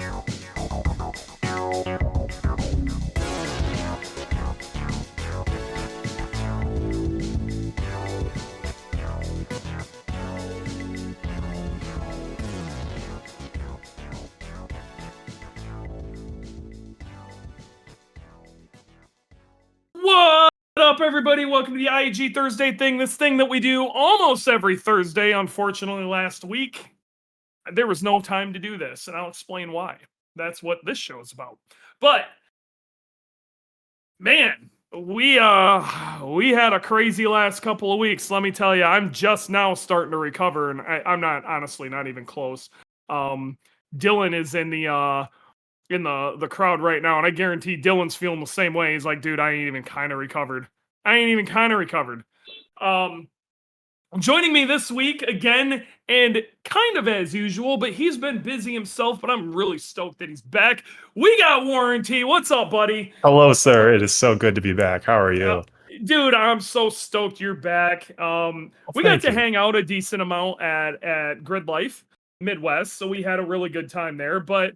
What up, everybody? Welcome to the IAG Thursday Thing, this thing that we do almost every Thursday. Unfortunately, last week, there was no time to do this, and I'll explain why. That's what this show is about. But, man, we had a crazy last couple of weeks. Let me tell you, I'm just now starting to recover, and I'm not, honestly, not even close. Dylan is in the crowd right now, and I guarantee Dylan's feeling the same way. He's like, dude, I ain't even kind of recovered. Joining me this week again, and kind of as usual, but he's been busy himself, but I'm really stoked that he's back. We got Warranty. What's up, buddy? Hello, sir. It is so good to be back. How are you? Dude, I'm so stoked you're back. We got to hang out a decent amount at Gridlife Midwest, so we had a really good time there, but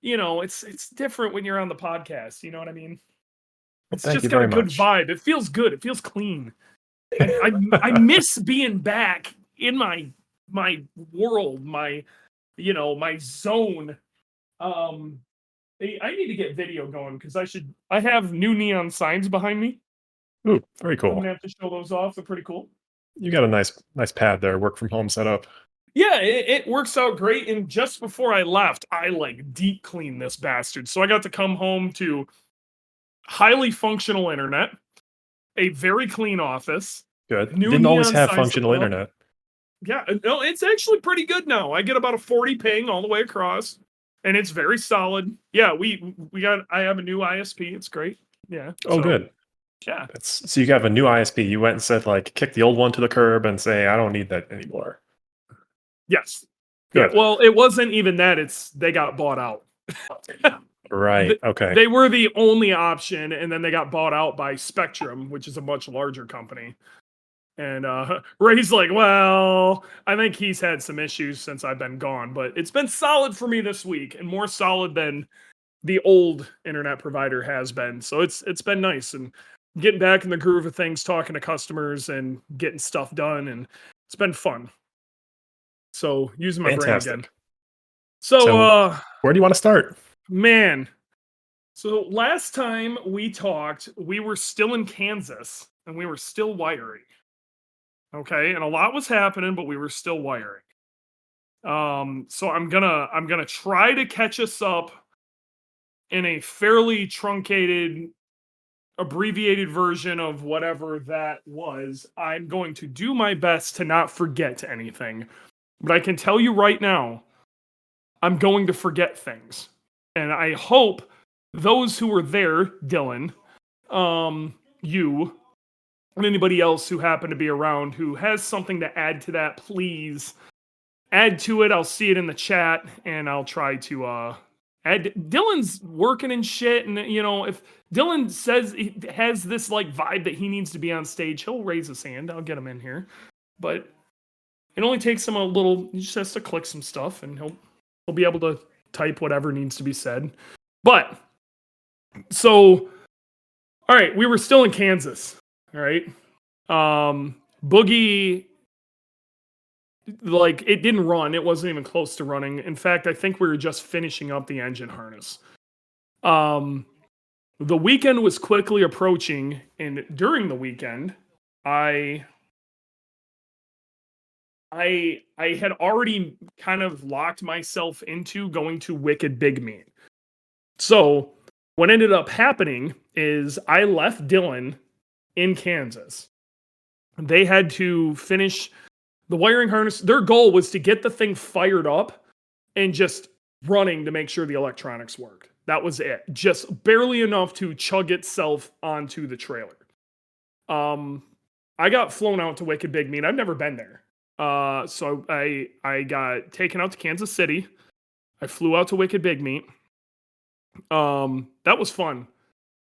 you know, it's different when you're on the podcast. You know what I mean? It's just got a good vibe. It feels good. It feels clean. I miss being back in my world, my zone. I need to get video going because I have new neon signs behind me. Ooh, very cool. I'm gonna have to show those off. They're pretty cool. You got a nice pad there, work from home setup. Yeah, it works out great. And just before I left, I deep cleaned this bastard. So I got to come home to highly functional internet, a very clean office. Good. Didn't always have functional internet. Yeah, no, it's actually pretty good now. I get about a 40 ping all the way across, and it's very solid. Yeah, I have a new ISP. It's great. Yeah. Oh, good. Yeah. So you have a new ISP. You went and said, kick the old one to the curb and say, I don't need that anymore. Yes. Good. Yeah, well, it wasn't even that. They got bought out. Right. Okay. They were the only option, and then they got bought out by Spectrum, which is a much larger company. And Ray's like, well, I think he's had some issues since I've been gone, but it's been solid for me this week, and more solid than the old internet provider has been. So it's been nice, and getting back in the groove of things, talking to customers and getting stuff done, and it's been fun. So using my brain again. So where do you want to start? Man. So last time we talked, we were still in Kansas and we were still wiring. Okay, and a lot was happening, but we were still wiring. So I'm gonna try to catch us up in a fairly truncated, abbreviated version of whatever that was. I'm going to do my best to not forget anything. But I can tell you right now, I'm going to forget things. And I hope those who were there, Dylan, you, and anybody else who happened to be around who has something to add to that, please add to it. I'll see it in the chat, and I'll try to add. Dylan's working and shit, and if Dylan says he has this vibe that he needs to be on stage, he'll raise his hand. I'll get him in here. But it only takes him a little. He just has to click some stuff, and he'll be able to type whatever needs to be said. But so, all right, we were still in Kansas. All right, Boogie, it didn't run. It wasn't even close to running. In fact, I think we were just finishing up the engine harness. The weekend was quickly approaching, and during the weekend, I had already kind of locked myself into going to Wicked Big Meat. So what ended up happening is I left Dylan in Kansas. They had to finish the wiring harness. Their goal was to get the thing fired up and just running to make sure the electronics worked. That was it. Just barely enough to chug itself onto the trailer. I got flown out to Wicked Big Meat. I've never been there. So I got taken out to Kansas City. I flew out to Wicked Big Meat. That was fun.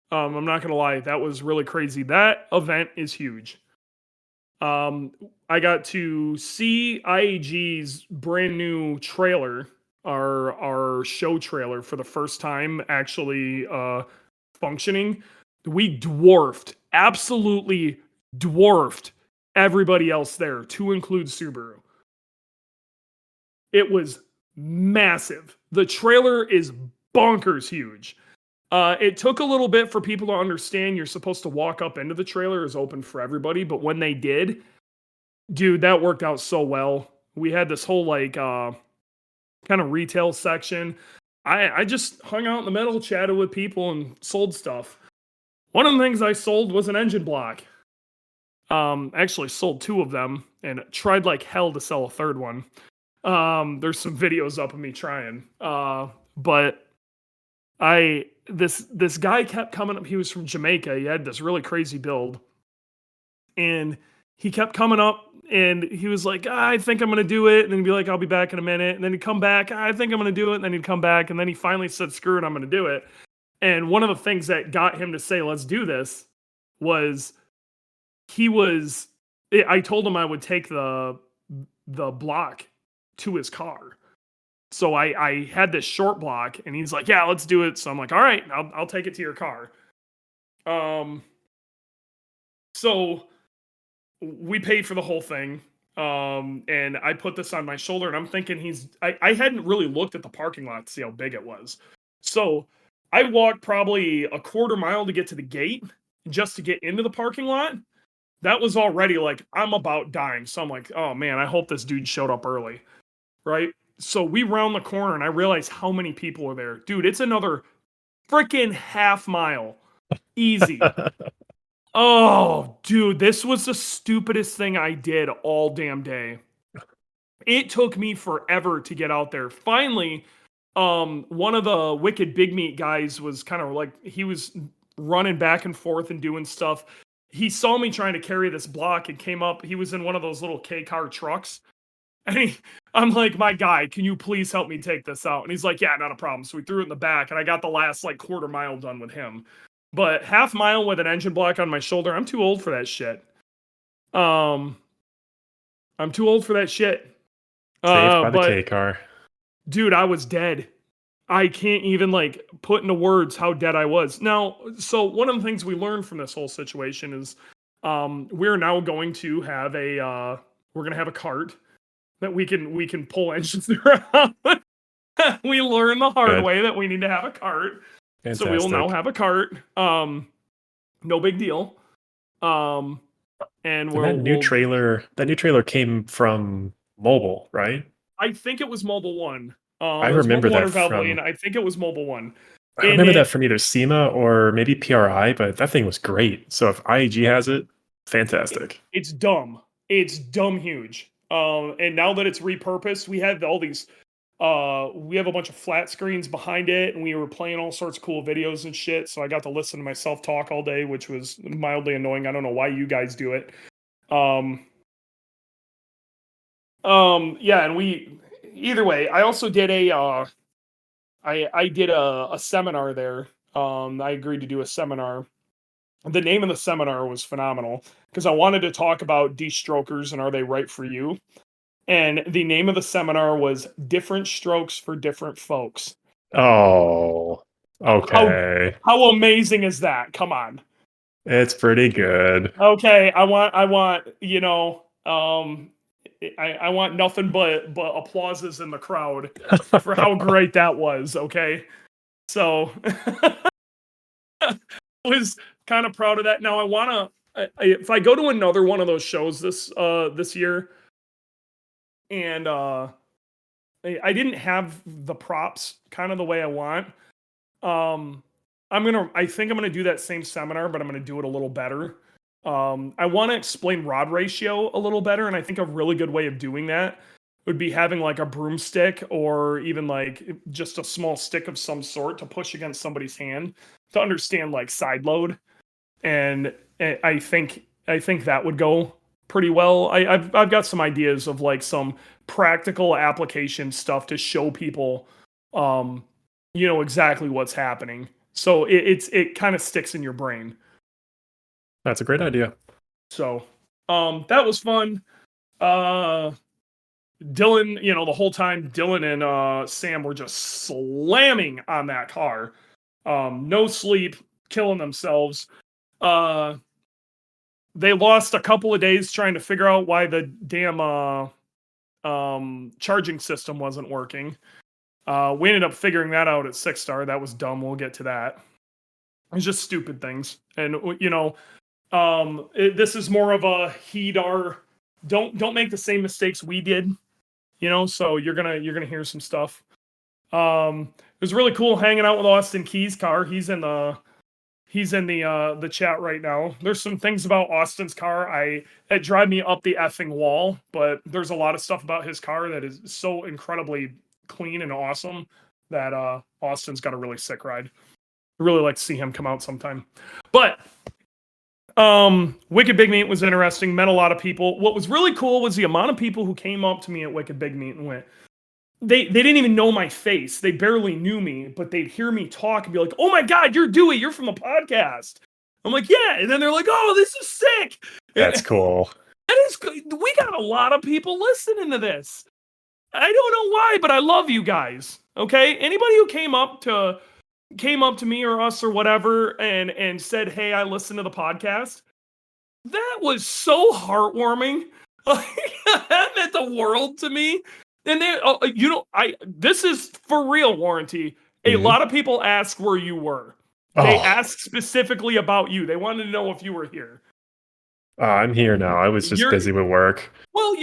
I'm not going to lie. That was really crazy. That event is huge. I got to see IAG's brand new trailer, our our show trailer for the first time actually functioning, we absolutely dwarfed everybody else there, to include Subaru. It was massive. The trailer is bonkers huge. It took a little bit for people to understand you're supposed to walk up into the trailer. It's open for everybody, but when they did, dude, that worked out so well. We had this whole like kind of retail section. I just hung out in the middle, chatted with people, and sold stuff. One of the things I sold was an engine block. Actually sold 2 of them and tried like hell to sell a third one. There's some videos up of me trying. But this guy kept coming up. He was from Jamaica. He had this really crazy build. And he kept coming up and he was like, I think I'm going to do it. And then he'd be like, I'll be back in a minute. And then he'd come back. I think I'm going to do it. And then he'd come back. And then he finally said, screw it, I'm going to do it. And one of the things that got him to say, let's do this was I told him I would take the block to his car. So I had this short block and he's like, yeah, let's do it. So I'm like, all right, I'll take it to your car. So we paid for the whole thing. And I put this on my shoulder and I'm thinking I hadn't really looked at the parking lot to see how big it was. So I walked probably a quarter mile to get to the gate just to get into the parking lot. That was already like, I'm about dying. So I'm like, oh man, I hope this dude showed up early. Right? So we round the corner and I realize how many people are there. Dude, it's another freaking half mile. Easy. Oh, dude, this was the stupidest thing I did all damn day. It took me forever to get out there. Finally, one of the Wicked Big Meat guys was kind of like, he was running back and forth and doing stuff. He saw me trying to carry this block and came up. He was in one of those little K-car trucks. And I'm like, my guy, can you please help me take this out? And he's like, yeah, not a problem. So we threw it in the back and I got the last like quarter mile done with him. But half mile with an engine block on my shoulder, I'm too old for that shit. I'm too old for that shit. Saved by the K-car. Dude, I was dead. I can't even like put into words how dead I was. Now, so one of the things we learned from this whole situation is we're now going to have a cart that we can pull engines around. We learned the hard way that we need to have a cart. Fantastic. So we will now have a cart. No big deal. And that new trailer came from Mobile, right? I think it was Mobile One. I remember that from. I think it was Mobile One. I remember that from either SEMA or maybe PRI, but that thing was great. So if IAG has it, fantastic. It's dumb. It's dumb huge. And now that it's repurposed, we have all these. We have a bunch of flat screens behind it, and we were playing all sorts of cool videos and shit. So I got to listen to myself talk all day, which was mildly annoying. I don't know why you guys do it. Yeah, and either way, I also did I did a seminar there. I agreed to do a seminar. The name of the seminar was phenomenal because I wanted to talk about de-strokers and are they right for you? And the name of the seminar was Different Strokes for Different Folks. Oh, okay. How amazing is that? Come on. It's pretty good. Okay, I want, you know, I want nothing but applauses in the crowd for how great that was, okay? So I was kind of proud of that. Now I want to if I go to another one of those shows this year and I didn't have the props kind of the way I want, I think I'm going to do that same seminar, but I'm going to do it a little better. I want to explain rod ratio a little better, and I think a really good way of doing that would be having like a broomstick or even like just a small stick of some sort to push against somebody's hand to understand like side load. And I think that would go pretty well. I've got some ideas of like some practical application stuff to show people, exactly what's happening. So it kind of sticks in your brain. That's a great idea. So, that was fun. Dylan, the whole time Dylan and Sam were just slamming on that car. No sleep, killing themselves. They lost a couple of days trying to figure out why the damn charging system wasn't working. We ended up figuring that out at 6-star. That was dumb. We'll get to that. It's just stupid things. And this is more of a heed our don't make the same mistakes we did. So you're gonna hear some stuff. It was really cool hanging out with Austin Key's car. He's in the chat right now. There's some things about Austin's car that drive me up the effing wall, but there's a lot of stuff about his car that is so incredibly clean and awesome that Austin's got a really sick ride. I'd really like to see him come out sometime. But Wicked Big Meat was interesting, met a lot of people. What was really cool was the amount of people who came up to me at Wicked Big Meat and went, they didn't even know my face. They barely knew me, but they'd hear me talk and be like, "Oh my God, you're Dewey. You're from the podcast." I'm like, "Yeah." And then they're like, "Oh, this is sick." That's cool. That is good. We got a lot of people listening to this. I don't know why, but I love you guys. Okay? Anybody who came up to me or us or whatever and said, "Hey, I listened to the podcast." That was so heartwarming. That meant the world to me. And then, this is for real, Warranty. A lot of people asked where you were. They asked specifically about you. They wanted to know if you were here. I'm here now. I was just busy with work. Well,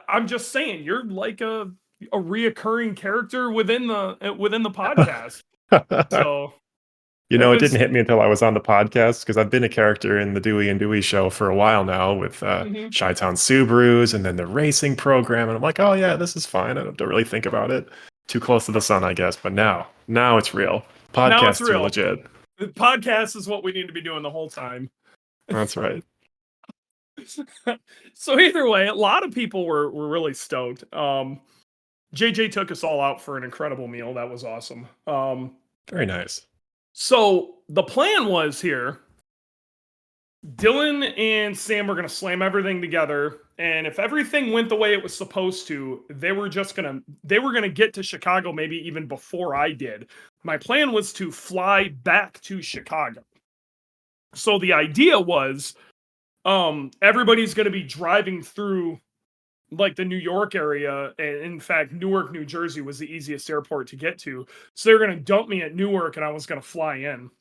I'm just saying, you're like a reoccurring character within the podcast. So, it didn't hit me until I was on the podcast because I've been a character in the Dewey and Dewey show for a while now with Chi-Town Subarus and then the racing program. And I'm like, oh yeah, this is fine. I don't really think about it. Too close to the sun, I guess. But now it's real. Podcasts are legit. The podcast is what we need to be doing the whole time. That's right. So either way, a lot of people were really stoked. JJ took us all out for an incredible meal. That was awesome. Very nice. So the plan was here, Dylan and Sam were going to slam everything together. And if everything went the way it was supposed to, they were going to get to Chicago maybe even before I did. My plan was to fly back to Chicago. So the idea was, everybody's going to be driving through like the New York area. And in fact, Newark, New Jersey was the easiest airport to get to. So they were going to dump me at Newark and I was going to fly in.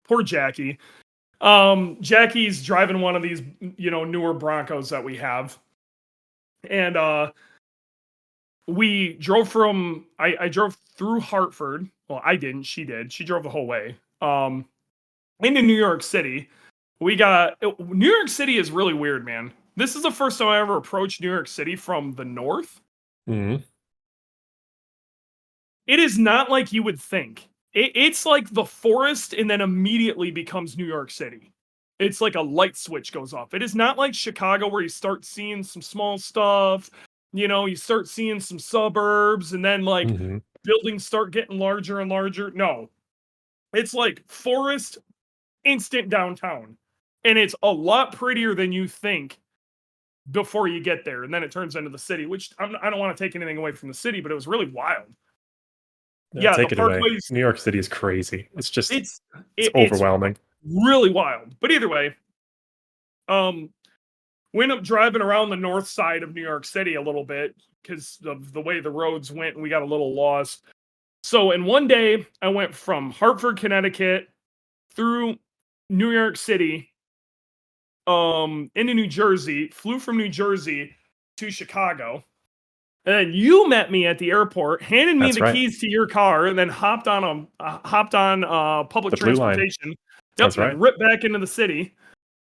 Poor Jackie. Jackie's driving one of these, newer Broncos that we have. And, we drove I drove through Hartford. Well, I didn't, she did. She drove the whole way. Into New York City. New York City is really weird, man. This is the first time I ever approached New York City from the north. Mm-hmm. It is not like you would think. It's like the forest and then immediately becomes New York City. It's like a light switch goes off. It is not like Chicago where you start seeing some small stuff. You start seeing some suburbs and then buildings start getting larger and larger. No, it's like forest, instant downtown. And it's a lot prettier than you think before you get there. And then it turns into the city, which I don't want to take anything away from the city, but it was really wild. Yeah, take it away. New York City is crazy. It's just, it's overwhelming. It's really wild. But either way, we ended up driving around the north side of New York City a little bit because of the way the roads went and we got a little lost. So in one day, I went from Hartford, Connecticut through New York City into New Jersey, flew from New Jersey to Chicago. And then you met me at the airport, handed me the keys to your car, and then hopped on public transportation. That's right. Ripped back into the city.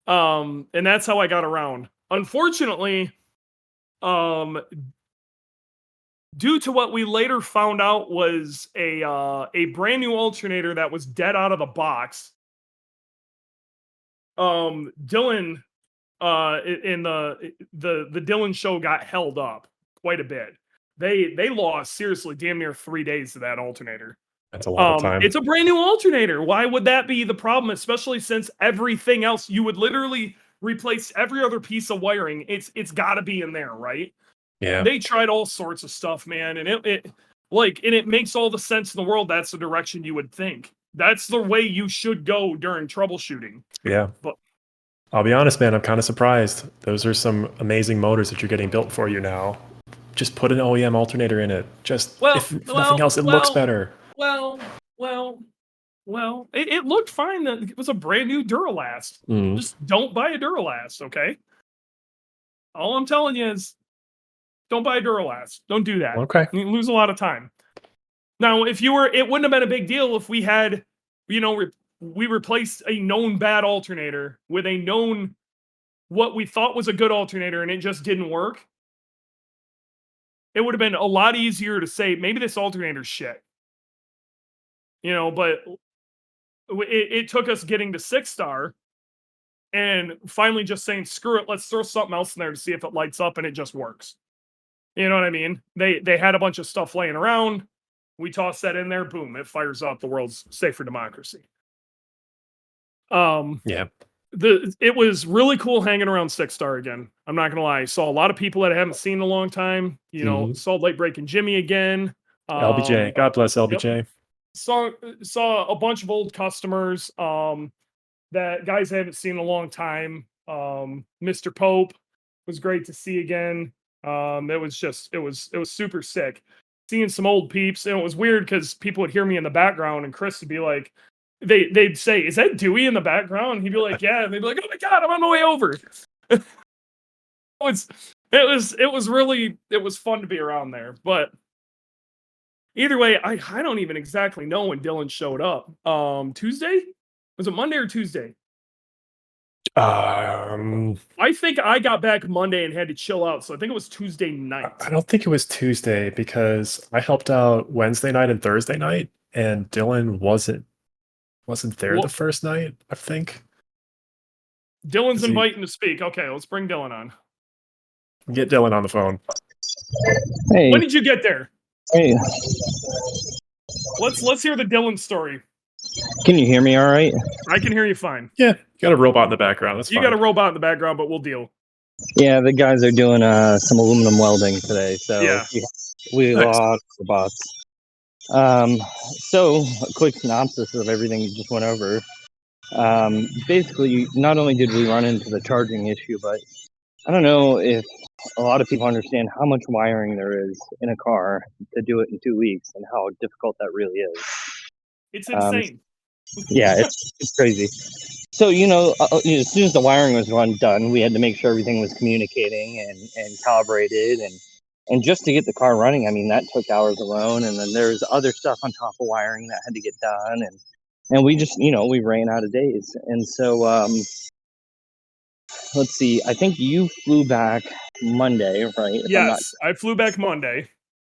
And that's how I got around. Unfortunately, due to what we later found out was a brand new alternator that was dead out of the box. Dylan in the Dylan show got held up quite a bit. They lost seriously damn near 3 days to that alternator. That's a lot of time. It's a brand new alternator. Why would that be the problem? Especially since everything else, you would literally replace every other piece of wiring. It's got to be in there, right? Yeah. They tried all sorts of stuff, man, and it makes all the sense in the world. That's the direction you would think. That's the way you should go during troubleshooting. Yeah. But I'll be honest, man, I'm kind of surprised. Those are some amazing motors that you're getting built for you now. Just put an OEM alternator in it. Just if nothing else, it looks better. Well, it looked fine. That it was a brand new Duralast. Just don't buy a Duralast, okay? All I'm telling you is, don't buy a Duralast. Don't do that. Okay. You lose a lot of time. Now, it wouldn't have been a big deal if we had, we replaced a known bad alternator with a known what we thought was a good alternator and it just didn't work. It would have been a lot easier to say, maybe this alternator's shit. But it took us getting to 6-star and finally just saying, screw it, let's throw something else in there to see if it lights up, and it just works. You know what I mean? They had a bunch of stuff laying around. We toss that in there, boom, it fires up the world's safer democracy. Yeah. It was really cool hanging around 6-star again. I'm not gonna lie. Saw a lot of people that I haven't seen in a long time. Saw Late Breaking Jimmy again. LBJ. God bless LBJ. Yep. Saw a bunch of old customers that guys I haven't seen in a long time. Mr. Pope was great to see again. It was super sick. Seeing some old peeps, and it was weird because people would hear me in the background, and Chris would be like, they'd say, "Is that Dewey in the background?" And he'd be like, "Yeah." And they'd be like, "Oh my god, I'm on my way over." It was fun to be around there. But either way, I don't even exactly know when Dylan showed up. Tuesday? Was it Monday or Tuesday? I think I got back Monday and had to chill out, so I think it was Tuesday night. I don't think it was Tuesday because I helped out Wednesday night and Thursday night, and Dylan wasn't there the first night, I think. Dylan's inviting to speak. Okay, let's bring Dylan on. Get Dylan on the phone. Hey. When did you get there? Hey. Let's hear the Dylan story. Can you hear me all right? I can hear you fine. Yeah, you got a robot in the background. That's fine. You got a robot in the background, but we'll deal. Yeah, the guys are doing some aluminum welding today, so yeah. we lost robots. So a quick synopsis of everything you just went over. Basically, not only did we run into the charging issue, but I don't know if a lot of people understand how much wiring there is in a car to do it in 2 weeks and how difficult that really is. It's insane. Yeah, it's crazy. So, as soon as the wiring was done, we had to make sure everything was communicating and calibrated and just to get the car running, I mean, that took hours alone. And then there's other stuff on top of wiring that had to get done. And we just, we ran out of days. And so, let's see, I think you flew back Monday, right? Yes, I flew back Monday.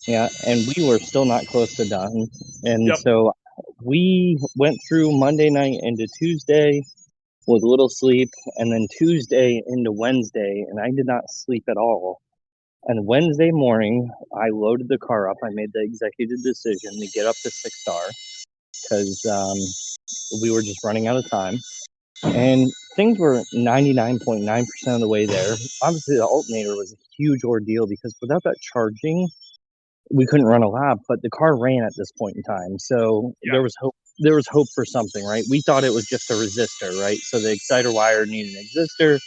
Yeah, and we were still not close to done. And so we went through Monday night into Tuesday with little sleep, and then Tuesday into Wednesday, and I did not sleep at all. And Wednesday morning, I loaded the car up. I made the executive decision to get up to 6-star because we were just running out of time. And things were 99.9% of the way there. Obviously, the alternator was a huge ordeal because without that charging, we couldn't run a lap, but the car ran at this point in time. So there was hope. There was hope for something, right? We thought it was just a resistor, right? So the exciter wire needed an resistor.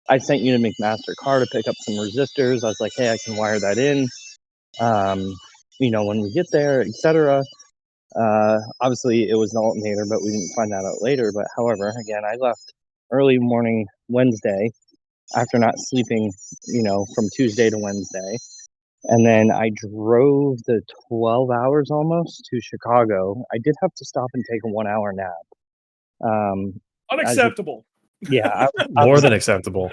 I sent you to McMaster Car to pick up some resistors. I was like, hey, I can wire that in. When we get there, etc. Obviously, it was an alternator, but we didn't find that out later. But however, again, I left early morning Wednesday after not sleeping, from Tuesday to Wednesday. And then I drove the 12 hours almost to Chicago. I did have to stop and take a 1-hour nap. Unacceptable. More than acceptable.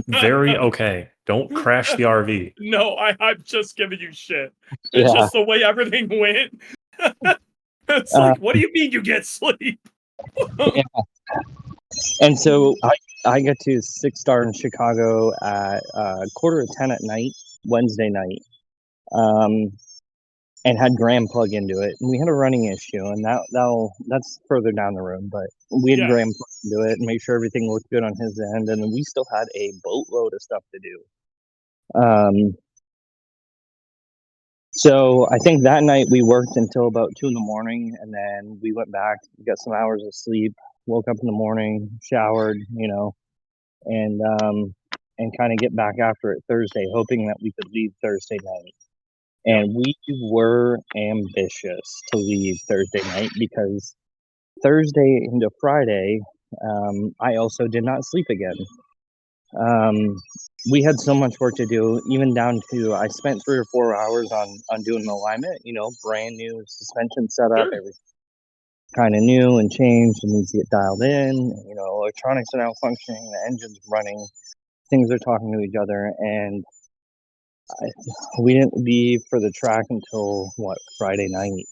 Very okay. Don't crash the RV. No, I'm just giving you shit. It's just the way everything went. It's like, what do you mean you get sleep? And so I got to 6-star in Chicago at 9:45 at night, Wednesday night, and had Graham plug into it. And we had a running issue, and that's further down the road. But we had Graham plug into it and make sure everything looked good on his end, and then we still had a boatload of stuff to do. Um, so I think that night we worked until about 2 a.m, and then we went back, got some hours of sleep, woke up in the morning, showered, and kind of get back after it Thursday, hoping that we could leave Thursday night. And we were ambitious to leave Thursday night because Thursday into Friday, I also did not sleep again. We had so much work to do, even down to I spent 3 or 4 hours on doing the alignment, brand new suspension setup, Sure. everything kind of new and changed and needs to get dialed in. Electronics are now functioning, the engine's running, things are talking to each other, and we didn't leave for the track until Friday night.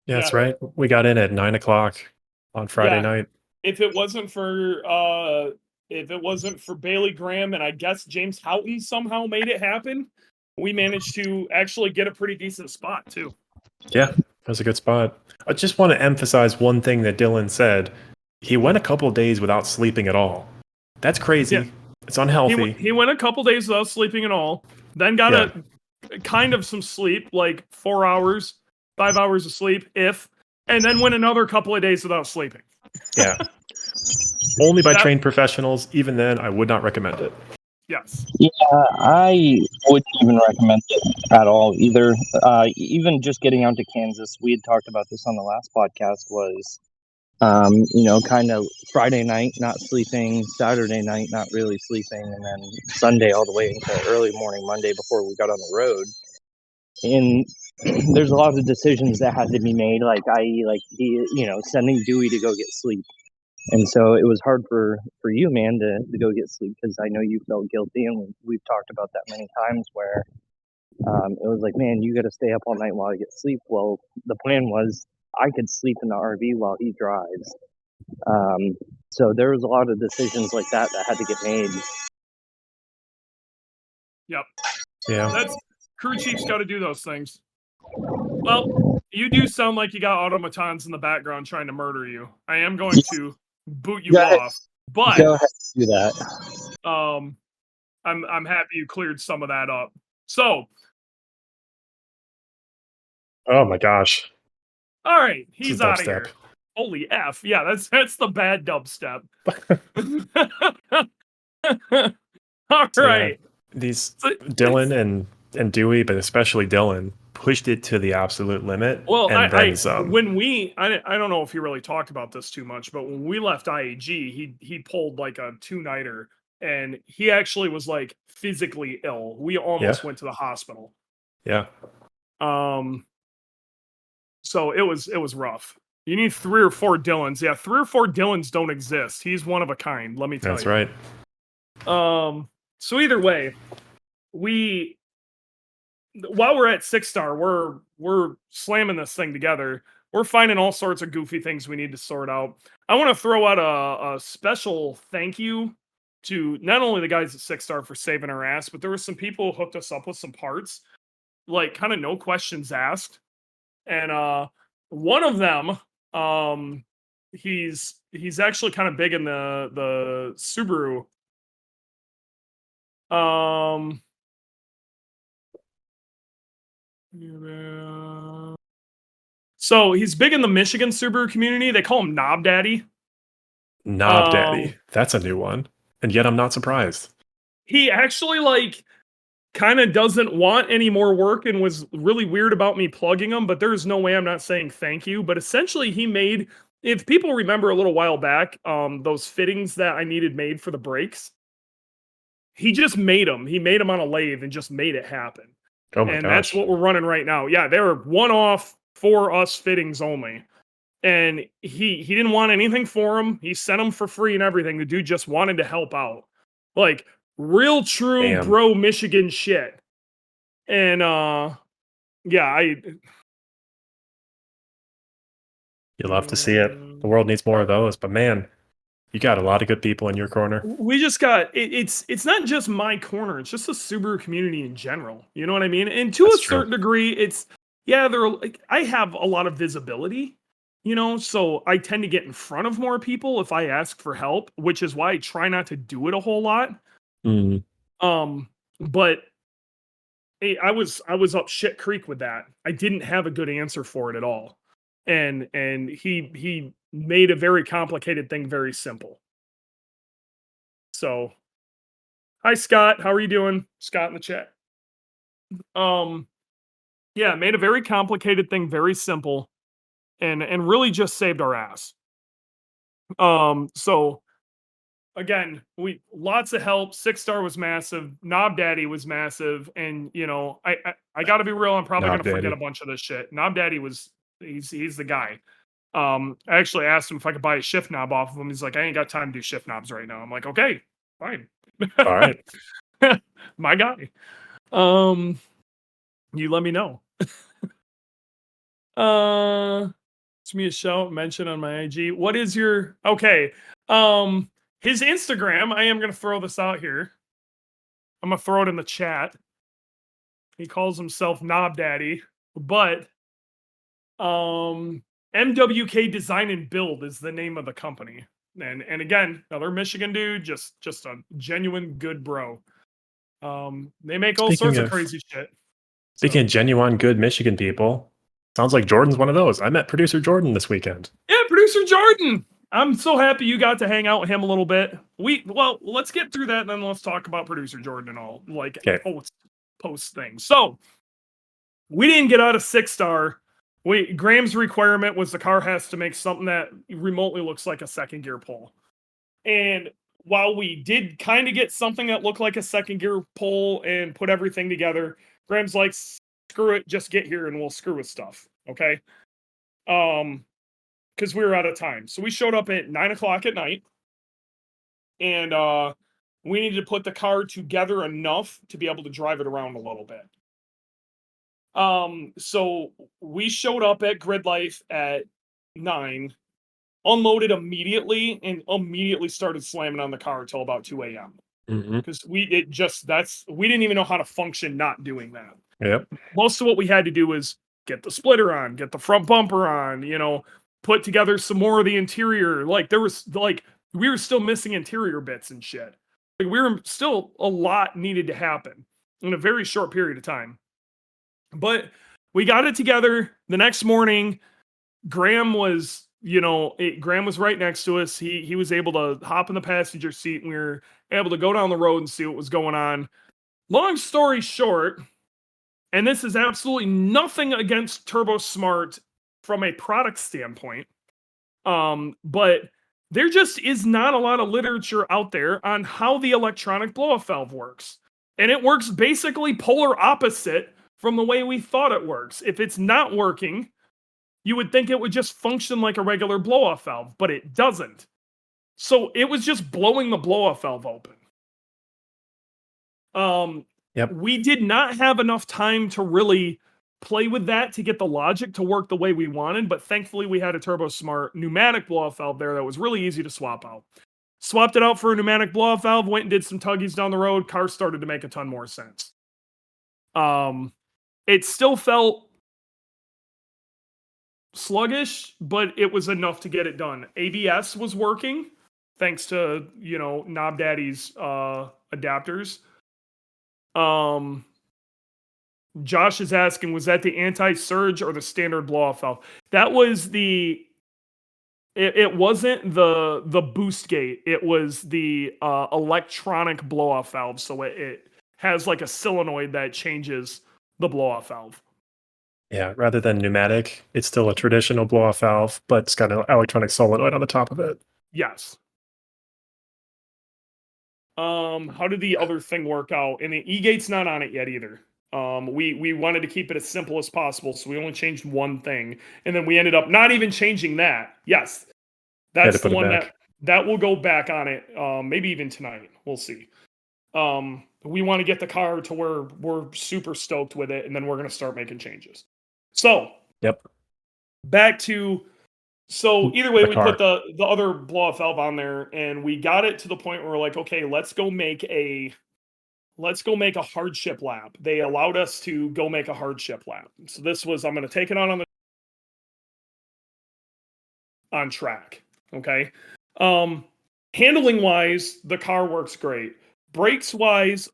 Yeah, that's right. We got in at 9 o'clock on Friday night. If it wasn't for Bailey Graham and I guess James Houghton somehow made it happen, we managed to actually get a pretty decent spot too. Yeah, that was a good spot. I just want to emphasize one thing that Dylan said. He went a couple of days without sleeping at all. That's crazy. Yeah. It's unhealthy. He went a couple days without sleeping at all, then got a kind of some sleep, like 4 hours, 5 hours of sleep, and then went another couple of days without sleeping. Yeah. Only by trained professionals. Even then, I would not recommend it. Yes. Yeah, I wouldn't even recommend it at all either. Even just getting out to Kansas, we had talked about this on the last podcast, was, kind of Friday night, not sleeping, Saturday night, not really sleeping, and then Sunday all the way into early morning Monday before we got on the road. And there's a lot of decisions that had to be made, sending Dewey to go get sleep. And so it was hard for you, man, to go get sleep, because I know you felt guilty, and we've talked about that many times where it was like, man, you got to stay up all night while I get sleep. Well, the plan was I could sleep in the RV while he drives. So there was a lot of decisions like that had to get made. Yep. Yeah. Crew chief's got to do those things. Well, you do sound like you got automatons in the background trying to murder you. I am going to boot you off, but go ahead and do that. I'm happy you cleared some of that up. So, oh my gosh! All right, he's out of here. Holy F! Yeah, that's the bad dubstep. All right. These Dylan and Dewey, but especially Dylan, pushed it to the absolute limit. Well, and then some. I don't know if he really talked about this too much, but when we left IAG, he pulled like a 2-nighter, and he actually was like physically ill. We almost went to the hospital. Yeah. So it was rough. You need 3 or 4 Dylans. Yeah, 3 or 4 Dylans don't exist. He's one of a kind. Let me tell you. That's right. So either way, while we're at 6-star, we're slamming this thing together. We're finding all sorts of goofy things we need to sort out. I want to throw out a special thank you to not only the guys at 6-star for saving our ass, but there were some people who hooked us up with some parts, like kind of no questions asked. And one of them, he's actually kind of big in the Subaru. So he's big in the Michigan Subaru community. They call him Knob Daddy. Knob Daddy. That's a new one. And yet I'm not surprised. He actually kind of doesn't want any more work and was really weird about me plugging him, but there's no way I'm not saying thank you. But essentially he made, if people remember a little while back, those fittings that I needed made for the brakes, he just made them. He made them on a lathe and just made it happen. Oh my gosh. That's what we're running right now. Yeah, they were one-off for us fittings only. And he didn't want anything for them. He sent them for free and everything. The dude just wanted to help out. Like, real true bro Michigan shit. And you love to see it. The world needs more of those, but man, you got a lot of good people in your corner. We just got it's not just my corner, it's just the Subaru community in general. You know what I mean? And to a certain degree, it's they're like, I have a lot of visibility, so I tend to get in front of more people if I ask for help, which is why I try not to do it a whole lot. Mm. But hey, I was up shit creek with that. I didn't have a good answer for it at all. And he made a very complicated thing very simple. So, hi Scott, how are you doing? Scott in the chat. Yeah, made a very complicated thing very simple and really just saved our ass. So again, we lots of help. 6-star was massive. Knob Daddy was massive, and I got to be real. I'm probably Knob gonna forget a Daddy. bunch of this shit. Knob Daddy was he's the guy. I actually asked him if I could buy a shift knob off of him. He's like, I ain't got time to do shift knobs right now. I'm like, okay, fine. All right. My guy. You let me know. It's me a shout mention on my IG. What is your okay? His Instagram. I am gonna throw this out here. I'm gonna throw it in the chat. He calls himself Knob Daddy, but MWK Design and Build is the name of the company. And again, another Michigan dude, just a genuine good bro. They make all sorts of crazy shit. Speaking of genuine good Michigan people, sounds like Jordan's one of those. I met producer Jordan this weekend. Yeah, producer Jordan. I'm so happy you got to hang out with him a little bit. Let's get through that and then let's talk about producer Jordan and all post things. So we didn't get out of 6-star. Graham's requirement was the car has to make something that remotely looks like a second gear pull. And while we did kind of get something that looked like a second gear pull and put everything together, Graham's like, screw it, just get here and we'll screw with stuff. Okay. Because we were out of time. So we showed up at 9:00 at night. And we needed to put the car together enough to be able to drive it around a little bit. So we showed up at Gridlife at 9, unloaded immediately, and immediately started slamming on the car until about 2 a.m. Because we didn't even know how to function not doing that. Yep. Most of what we had to do was get the splitter on, get the front bumper on, put together some more of the interior. Like we were still missing interior bits and shit. Like we were still a lot needed to happen in a very short period of time. But we got it together. The next morning, Graham was right next to us. He was able to hop in the passenger seat, and we were able to go down the road and see what was going on. Long story short, and this is absolutely nothing against Turbo Smart from a product standpoint, but there just is not a lot of literature out there on how the electronic blow-off valve works. And it works basically polar opposite from the way we thought it works. If it's not working, you would think it would just function like a regular blow-off valve, but it doesn't. So it was just blowing the blow-off valve open. Yep. We did not have enough time to really play with that to get the logic to work the way we wanted, but thankfully we had a Turbo Smart pneumatic blow-off valve there that was really easy to swap out. Swapped it out for a pneumatic blow-off valve, went and did some tuggies down the road, car started to make a ton more sense. It still felt sluggish, but it was enough to get it done. ABS was working, thanks to, Knob Daddy's adapters. Josh is asking, was that the anti-surge or the standard blow-off valve? That was it wasn't the boost gate. It was the electronic blow-off valve. So it has like a solenoid that changes the blow-off valve. Yeah, rather than pneumatic, it's still a traditional blow-off valve, but it's got an electronic solenoid on the top of it. Yes. How did the other thing work out? And the E-gate's not on it yet either. We wanted to keep it as simple as possible, so we only changed one thing, and then we ended up not even changing that. Yes, that's the one that will go back on it. Maybe even tonight. We'll see. We want to get the car to where we're super stoked with it, and then we're going to start making changes. So, yep. Back to, so either way, we put the other blow-off valve on there, and we got it to the point where we're like, okay, let's go make a hardship lap. They allowed us to go make a hardship lap. So this was, I'm going to take it on track. Okay. Handling wise, the car works great. Brakes wise,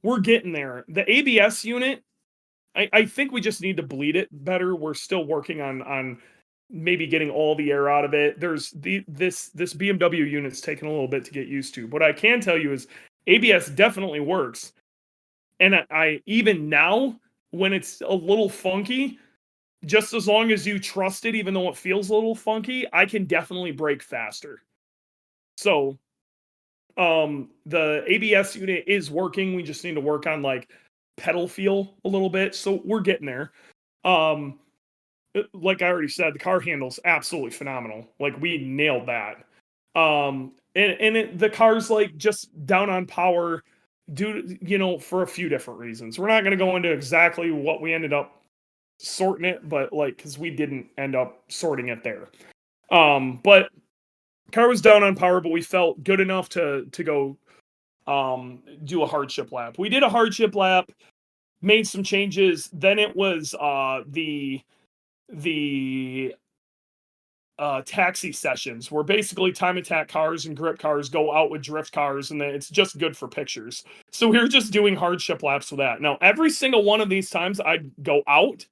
we're getting there. The ABS unit, I think we just need to bleed it better. We're still working on maybe getting all the air out of it. There's this BMW unit's taking a little bit to get used to. What I can tell you is ABS definitely works. And I even now, when it's a little funky, just as long as you trust it, even though it feels a little funky, I can definitely brake faster. So the ABS unit is working. We just need to work on like pedal feel a little bit. So we're getting there. Like I already said, the car handle's absolutely phenomenal. Like we nailed that. The car's like just down on power for a few different reasons. We're not going to go into exactly what we ended up sorting it, but like, cause we didn't end up sorting it there. But car was down on power, but we felt good enough to go do a hardship lap. We did a hardship lap, made some changes. Then it was the taxi sessions, where basically time attack cars and grip cars go out with drift cars, and then it's just good for pictures. So we were just doing hardship laps with that. Now, every single one of these times I'd go out,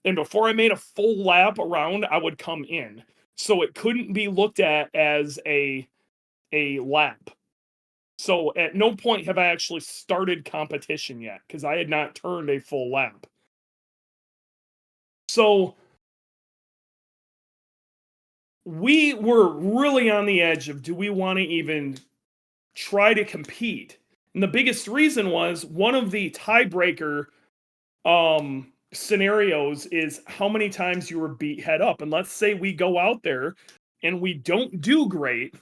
and before I made a full lap around, I would come in. So it couldn't be looked at as a lap. So at no point have I actually started competition yet, because I had not turned a full lap. So we were really on the edge of, do we want to even try to compete? And the biggest reason was one of the tiebreaker scenarios is how many times you were beat head up. And let's say we go out there and we don't do great.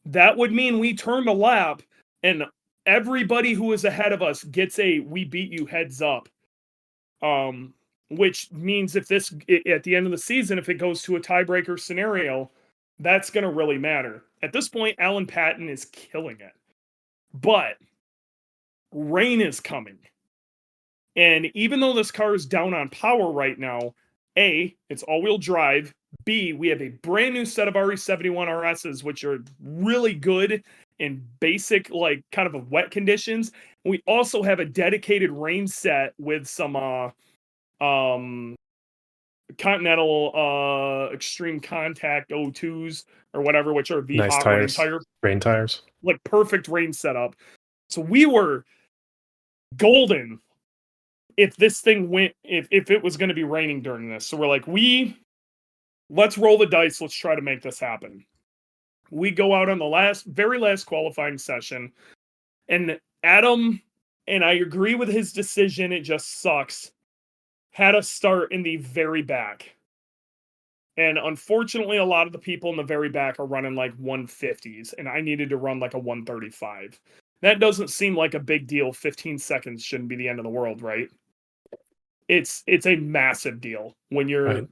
That would mean we turned a lap and everybody who was ahead of us gets we beat you heads up. Which means if this, at the end of the season, if it goes to a tiebreaker scenario, that's going to really matter. At this point, Alan Patton is killing it. But rain is coming. And even though this car is down on power right now, A, it's all-wheel drive. B, we have a brand new set of RE71 RSs, which are really good in basic, like, kind of wet conditions. We also have a dedicated rain set with some Continental Extreme Contact O2s or whatever, which are the nice hot tires. Rain tires. Like perfect rain setup. So we were golden if this thing went, if it was going to be raining during this. So we're like, let's roll the dice. Let's try to make this happen. We go out on the very last qualifying session, and Adam, and I agree with his decision, it just sucks, had us start in the very back. And unfortunately, a lot of the people in the very back are running like 150s, and I needed to run like a 135. That doesn't seem like a big deal. 15 seconds shouldn't be the end of the world, right? It's a massive deal when you're... Right.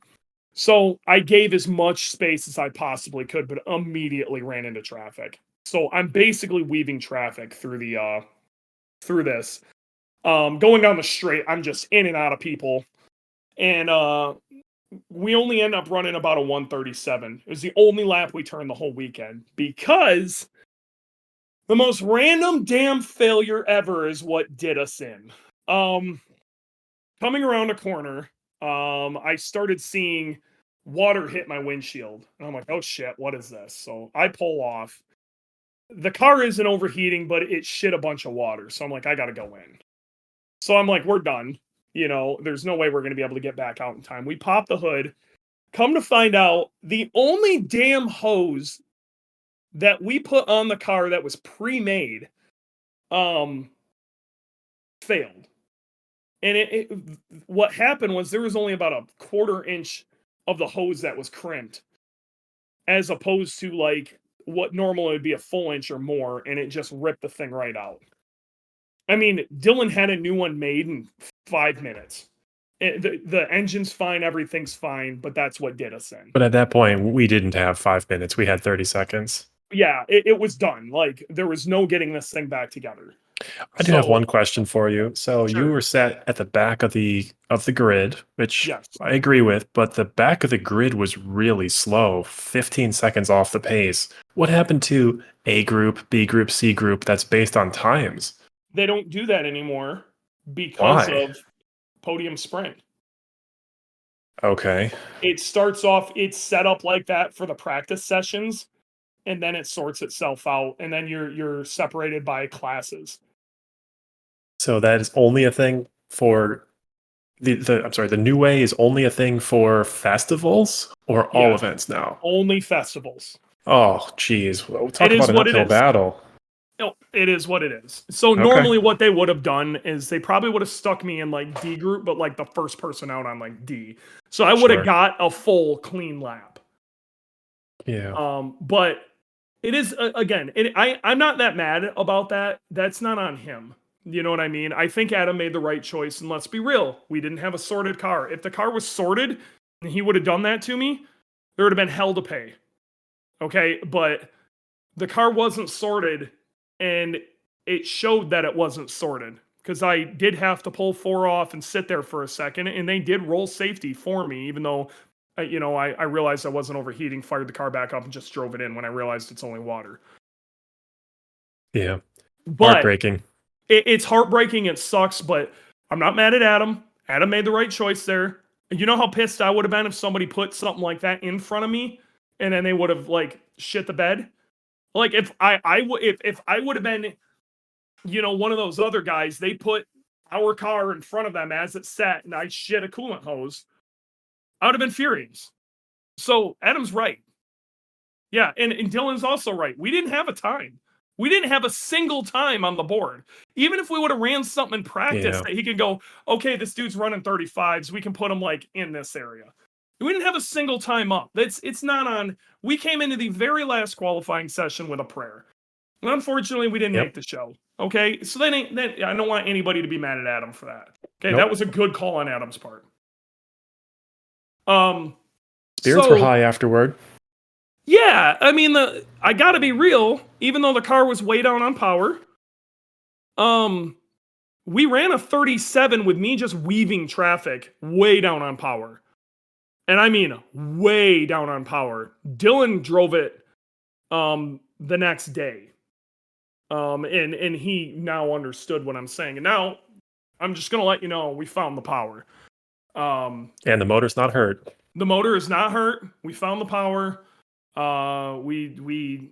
So I gave as much space as I possibly could, but immediately ran into traffic. So I'm basically weaving traffic through this. Going down the straight, I'm just in and out of people. And we only end up running about a 137. It was the only lap we turned the whole weekend, because the most random damn failure ever is what did us in. Coming around a corner, I started seeing water hit my windshield. And I'm like, oh shit, what is this? So I pull off. The car isn't overheating, but it shit a bunch of water. So I'm like, I gotta go in. So I'm like, we're done. There's no way we're going to be able to get back out in time. We pop the hood. Come to find out, the only damn hose that we put on the car that was pre-made failed. And what happened was there was only about a 1/4 inch of the hose that was crimped, as opposed to like what normally would be a full inch or more, and it just ripped the thing right out. I mean, Dylan had a new one made in 5 minutes. The engine's fine, everything's fine, but that's what did us in. But at that point, we didn't have 5 minutes. We had 30 seconds. Yeah, it was done. Like, there was no getting this thing back together. I do have So one question for you. So you sure, were sat at the back of the grid, which yes, I agree with, but the back of the grid was really slow, 15 seconds off the pace. What happened to A group, B group, C group that's based on times? they don't do that anymore because Why? of podium sprint. Okay. It starts off, it's set up like that for the practice sessions, and then it sorts itself out, and then you're separated by classes. So that is only a thing for the I'm sorry, the new way is only a thing for festivals or all Yeah, events now. only festivals. Oh, geez. We'll It talk about is an what it uphill is. battle. No, it is what it is. So Okay. normally what they would have done is they probably would have stuck me in like D group, but like the first person out on like D. So I would have Sure. got a full clean lap. Yeah. But it is again, I'm not that mad about that. That's not on him. You know what I mean? I think Adam made the right choice, and let's be real, we didn't have a sorted car. If the car was sorted and he would have done that to me, there would have been hell to pay. Okay, but the car wasn't sorted, and it showed that it wasn't sorted because I did have to pull 4 off and sit there for a second, and they did roll safety for me, even though I realized I wasn't overheating, fired the car back up, and just drove it in when I realized it's only water. Yeah. But Heartbreaking. it's heartbreaking. It sucks, but I'm not mad at Adam. Adam made the right choice there. You know how pissed I would have been if somebody put something like that in front of me, and then they would have like shit the bed. Like if I would have been, one of those other guys, they put our car in front of them as it sat, and I shit a coolant hose, I would have been furious. So Adam's right. Yeah, and Dylan's also right. We didn't have a time. We didn't have a single time on the board. Even if we would have ran something in practice Yeah. that he can go, okay, this dude's running 35s, we can put him like in this area. We didn't have a single time up. It's not on. We came into the very last qualifying session with a prayer. And unfortunately, we didn't Yep. make the show. Okay, so then I don't want anybody to be mad at Adam for that. Okay, that Nope. was a good call on Adam's part. Spirits were high afterward. Yeah, I mean, I gotta be real. Even though the car was way down on power, we ran a 37 with me just weaving traffic way down on power, and I mean way down on power. Dylan drove it, the next day, and he now understood what I'm saying. And now I'm just gonna let you know we found the power. And the motor's not hurt. The motor is not hurt. We found the power. We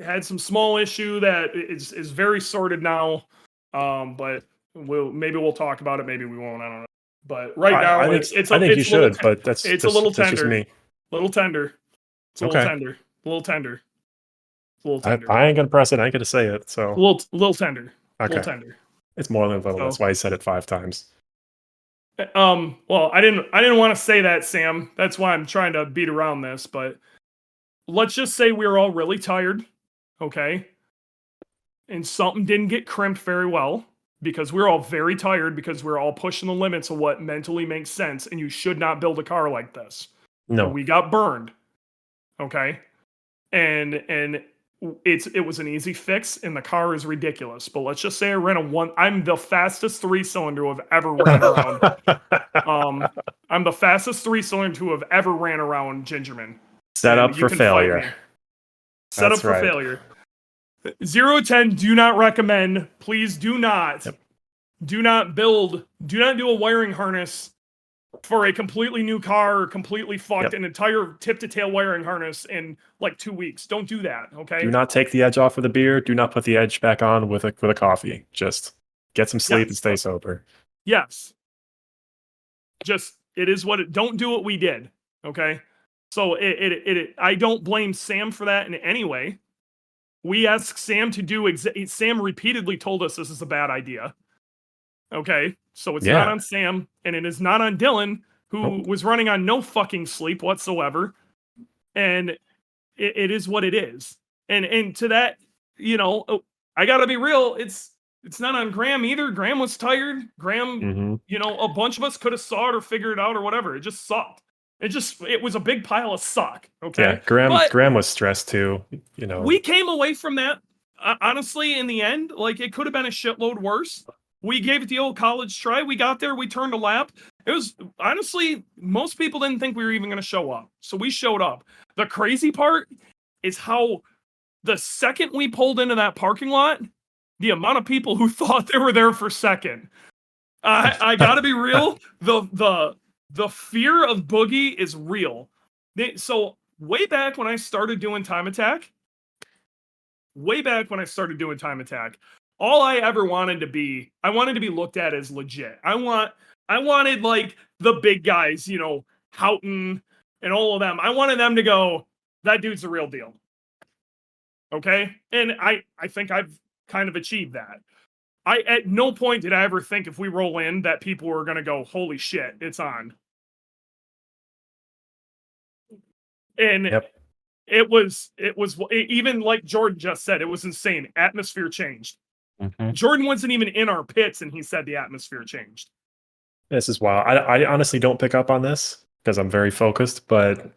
had some small issue that is very sorted now. But we'll talk about it. Maybe we won't. I don't know. But right now, I think it's I think you it's a little should, but that's it's a little that's just tender. me. Little tender. It's a little Okay. tender. A little tender. It's a little I, tender. I ain't gonna press it. I ain't gonna say it. A So little tender. A okay, little tender. it's more than a little. So, That's why he said it 5 times. well, I didn't want to say that, Sam. That's why I'm trying to beat around this, but let's just say we were all really tired, okay? And something didn't get crimped very well because we were all very tired because we we're all pushing the limits of what mentally makes sense, and you should not build a car like this. No. And we got burned, okay? And it was an easy fix, and the car is ridiculous. But let's just say I ran I'm the fastest 3-cylinder to have ever ran around. I'm the fastest 3-cylinder to have ever ran around Gingerman. Set up for failure. Set up for failure. 0 to 10, do not recommend. Please do not. Yep. Do not do a wiring harness for a completely new car or completely fucked an entire tip to tail wiring harness in like 2 weeks. Don't do that, okay? Do not take the edge off with a beer. Do not put the edge back on with a coffee. Just get some sleep and stay sober. Yes. Just it is what it. Don't do what we did, okay? So I don't blame Sam for that in any way. We asked Sam to do Sam repeatedly told us this is a bad idea. Okay, so it's not on Sam, and it is not on Dylan, who was running on no fucking sleep whatsoever. And it is what it is. And to that, I gotta be real. It's not on Graham either. Graham was tired. Graham, a bunch of us could have saw it or figured it out or whatever. It just sucked. It was a big pile of suck. Okay. Yeah, Graham was stressed too. We came away from that honestly, in the end, like, it could have been a shitload worse. We gave it the old college try. We got there. We turned a lap. It was, honestly, most people didn't think we were even going to show up. So we showed up. The crazy part is how the second we pulled into that parking lot, the amount of people who thought they were there for second. I gotta be real. The fear of Boogie is real. So way back when I started doing Time Attack, all I ever wanted to be, I wanted to be looked at as legit. I wanted like the big guys, you know, Houghton and all of them. I wanted them to go, that dude's the real deal. Okay? And I think I've kind of achieved that. At no point did I ever think if we roll in that people were going to go, holy shit, it's on. And it was even like Jordan just said, it was insane. Atmosphere changed. Jordan wasn't even in our pits and he said the atmosphere changed. This is wild. I honestly don't pick up on this because I'm very focused, but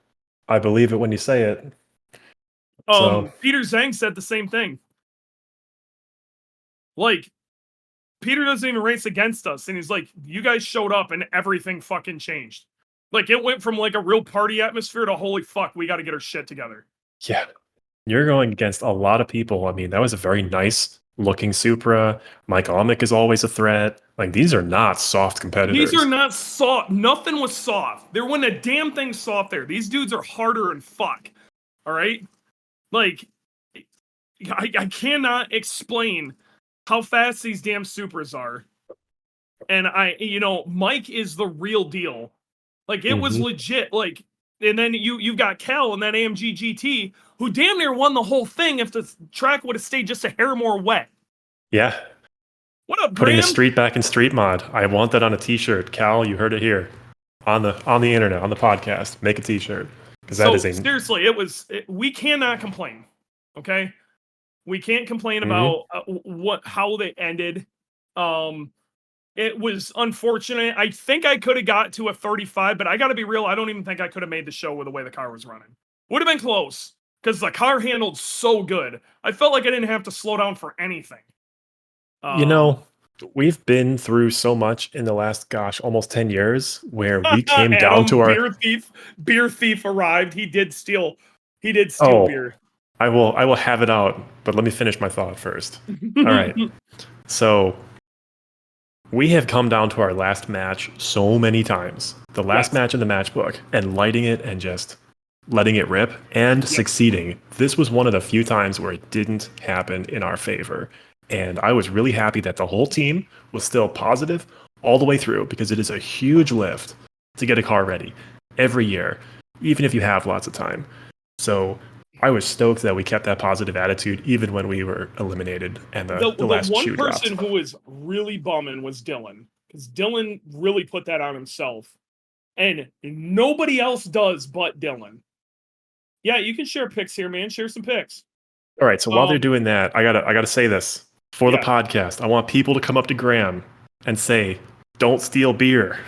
I believe it when you say it. Peter Zhang said the same thing. Like, Peter doesn't even race against us, and he's like, you guys showed up and everything fucking changed. Like, it went from like a real party atmosphere to holy fuck, we got to get our shit together. Yeah. You're going against a lot of people. I mean, that was a very nice looking Supra. Mike Almick is always a threat. Like, these are not soft competitors. These are not soft. Nothing was soft. There wasn't a damn thing soft there. These dudes are harder than fuck. All right? Like, I cannot explain how fast these damn Supras are. And Mike is the real deal. Like, it was legit. Like, and then you've got Cal in that AMG GT, who damn near won the whole thing if the track would have stayed just a hair more wet. Yeah. What up, Putting Graham? the street back in street mod. I want that on a t-shirt. Cal, you heard it here. On the internet, on the podcast. Make a t-shirt. Because that is seriously, we cannot complain. Okay? We can't complain about how they ended. It was unfortunate. I think I could have got to a 35, but I got to be real. I don't even think I could have made the show with the way the car was running. Would have been close because the car handled so good. I felt like I didn't have to slow down for anything. We've been through so much in the last, almost 10 years where we came down to our beer thief arrived. He did steal beer. I will have it out, but let me finish my thought first. All right. So we have come down to our last match so many times. The last match in the match book, and lighting it and just letting it rip and succeeding. This was one of the few times where it didn't happen in our favor. And I was really happy that the whole team was still positive all the way through, because it is a huge lift to get a car ready every year, even if you have lots of time. So I was stoked that we kept that positive attitude even when we were eliminated and the last shoe dropped. The one person who was really bumming was Dylan, because Dylan really put that on himself. And nobody else does but Dylan. Yeah, you can share pics here, man. Share some pics. All right, so while they're doing that, I gotta say this. For the podcast, I want people to come up to Graham and say, don't steal beer.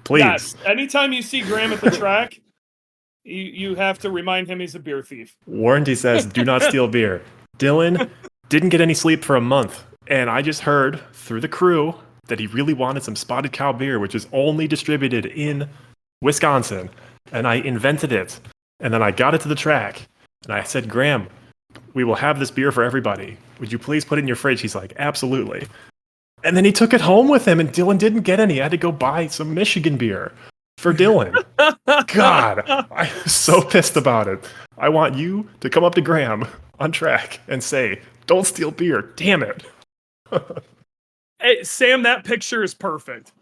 Please. Yes. Anytime you see Graham at the track, you have to remind him he's a beer thief. Warranty says, do not steal beer. Dylan didn't get any sleep for a month. And I just heard through the crew that he really wanted some Spotted Cow beer, which is only distributed in Wisconsin. And I invented it. And then I got it to the track. And I said, Graham, we will have this beer for everybody. Would you please put it in your fridge? He's like, absolutely. And then he took it home with him, and Dylan didn't get any. I had to go buy some Michigan beer for Dylan. God, I'm so pissed about it. I want you to come up to Graham on track and say, don't steal beer. Damn it. Hey, Sam, that picture is perfect.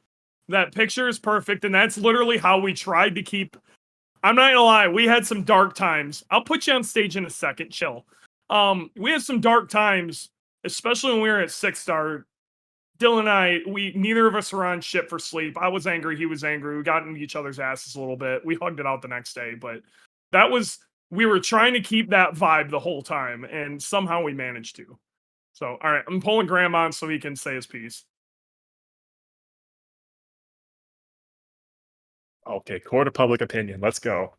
That picture is perfect, and that's literally how we tried to keep... I'm not gonna lie, we had some dark times. I'll put you on stage in a second, chill. We had some dark times, especially when we were at 6-star. Dylan and I, neither of us were on shit for sleep. I was angry, he was angry. We got into each other's asses a little bit. We hugged it out the next day, but we were trying to keep that vibe the whole time, and somehow we managed to. So, all right, I'm pulling Graham on so he can say his piece. Okay, court of public opinion. Let's go.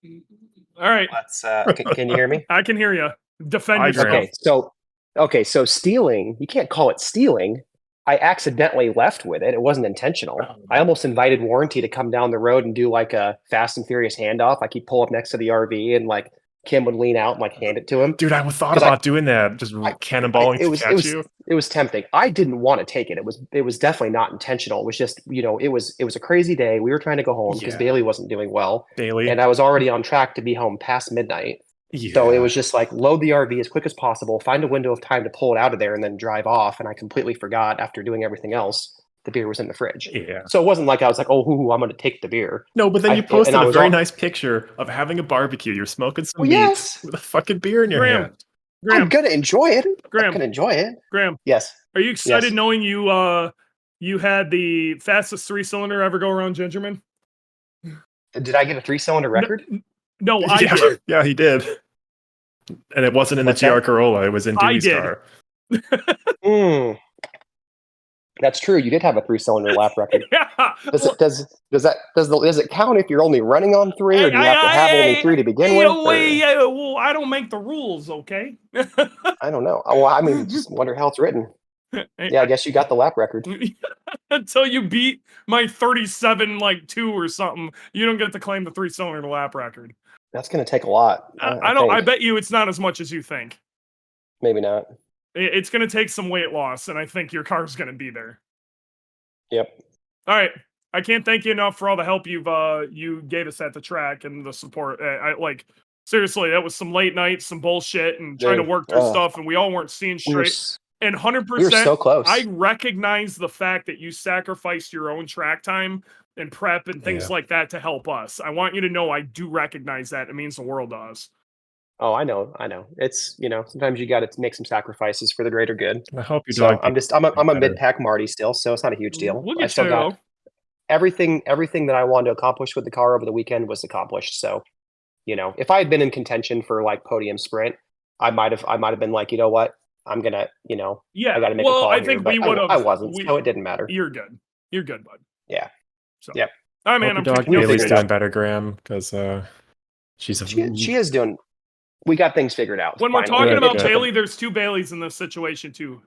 All right. Let's. Can you hear me? I can hear you. Defend yourself. Okay, so Okay, so stealing, you can't call it stealing. I accidentally left with it. It wasn't intentional. I almost invited Warranty to come down the road and do like a Fast and Furious handoff. Like he'd pull up next to the RV and like Kim would lean out and like hand it to him. Dude, I thought about doing that, just cannonballing to catch you. It was tempting. I didn't want to take it. It was definitely not intentional. It was just, it was a crazy day. We were trying to go home because Bailey wasn't doing well. And I was already on track to be home past midnight. Yeah. So it was just like load the RV as quick as possible, find a window of time to pull it out of there, and then drive off. And I completely forgot after doing everything else, the beer was in the fridge. Yeah. So it wasn't like I was like, oh, I'm going to take the beer. No, but then you posted a very nice picture of having a barbecue. You're smoking some meat with a fucking beer in your hand. Graham, I'm going to enjoy it. I'm going to enjoy it. Graham. Yes. Are you excited knowing you had the fastest 3-cylinder ever go around Gingerman? Did I get a 3-cylinder record? No, I did. Yeah, he did. And it wasn't in the GR Corolla. It was in Dewey's car. That's true. You did have a 3-cylinder lap record. Yeah. Does it count if you're only running on 3, or do you have to have only 3 to begin with? Well, I don't make the rules, okay? I don't know. Well, I mean, just wonder how it's written. Yeah, I guess you got the lap record. Until you beat my 37.2 or something, you don't get to claim the 3-cylinder lap record. That's going to take a lot. I bet you it's not as much as you think. Maybe not. It's going to take some weight loss, and I think your car's going to be there. Yep. All right. I can't thank you enough for all the help you gave us at the track and the support. Seriously, that was some late nights, some bullshit, and trying to work through stuff, and we all weren't seeing straight. And 100%, we were so close. I recognize the fact that you sacrificed your own track time and prep and things like that to help us. I want you to know I do recognize that. It means the world to us. Oh, I know. It's, sometimes you got to make some sacrifices for the greater good. I hope you do. I'm a mid-pack Marty still, so it's not a huge deal. We'll get I still got everything that I wanted to accomplish with the car over the weekend was accomplished. So, if I had been in contention for like podium sprint, I might have been like, you know what? I'm gonna, I got to make a call. I think we would have. I wasn't, so it didn't matter. You're good, bud. Yeah. So. Yep. All right, man. I'm dog Bailey's doing better, Graham, because she is doing. We got things figured out. When we're talking about Bailey, there's 2 Baileys in this situation too.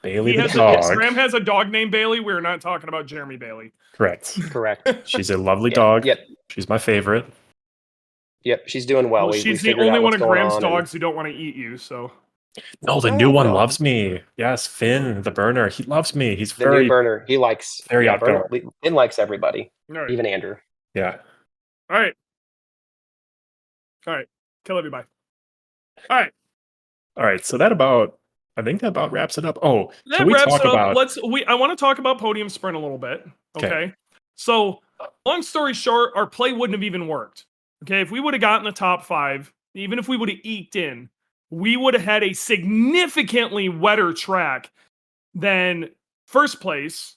Bailey the dog. Graham has a dog named Bailey. We're not talking about Jeremy Bailey. Correct. She's a lovely dog. Yep. She's my favorite. Yep, she's doing well. She's the only one of Graham's dogs who don't want to eat you. So. No, the new one loves me. Yes, Finn, the burner. He loves me. He's the new burner. He likes very outgoing. Finn likes everybody, right. Even Andrew. Yeah. All right. Kill everybody. All right. So I think that about wraps it up. Oh, that wraps it up. I want to talk about podium sprint a little bit. Okay. So, long story short, our play wouldn't have even worked. Okay, if we would have gotten the top 5, even if we would have eked in, we would have had a significantly wetter track than first place,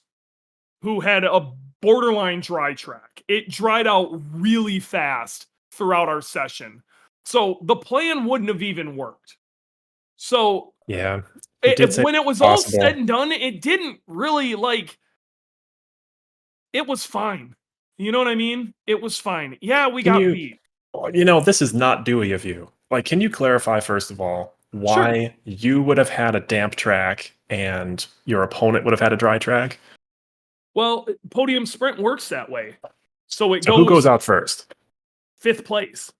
who had a borderline dry track. It dried out really fast throughout our session. So the plan wouldn't have even worked. So yeah, when it was all said and done, it didn't really it was fine. You know what I mean? It was fine. Yeah, we got beat. This is not Dewey of you. Can you clarify, first of all, why you would have had a damp track and your opponent would have had a dry track? Well, podium sprint works that way. So who goes out first? 5th place.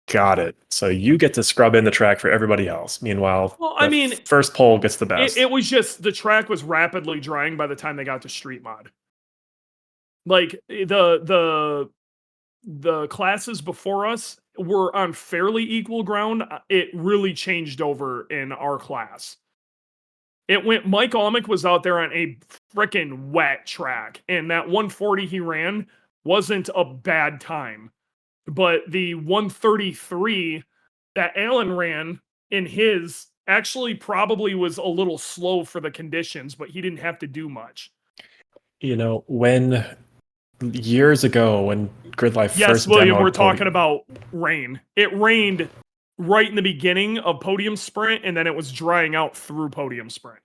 Got it. So you get to scrub in the track for everybody else. Meanwhile, first pole gets the best. It was just the track was rapidly drying by the time they got to street mod. The classes before us were on fairly equal ground. It really changed over in our class. Mike Almick was out there on a freaking wet track, and that 140 he ran wasn't a bad time. But the 133 that Alan ran in his actually probably was a little slow for the conditions, but he didn't have to do much. When years ago, when Gridlife first William, we're talking about rain. It rained right in the beginning of podium sprint, and then it was drying out through podium sprint.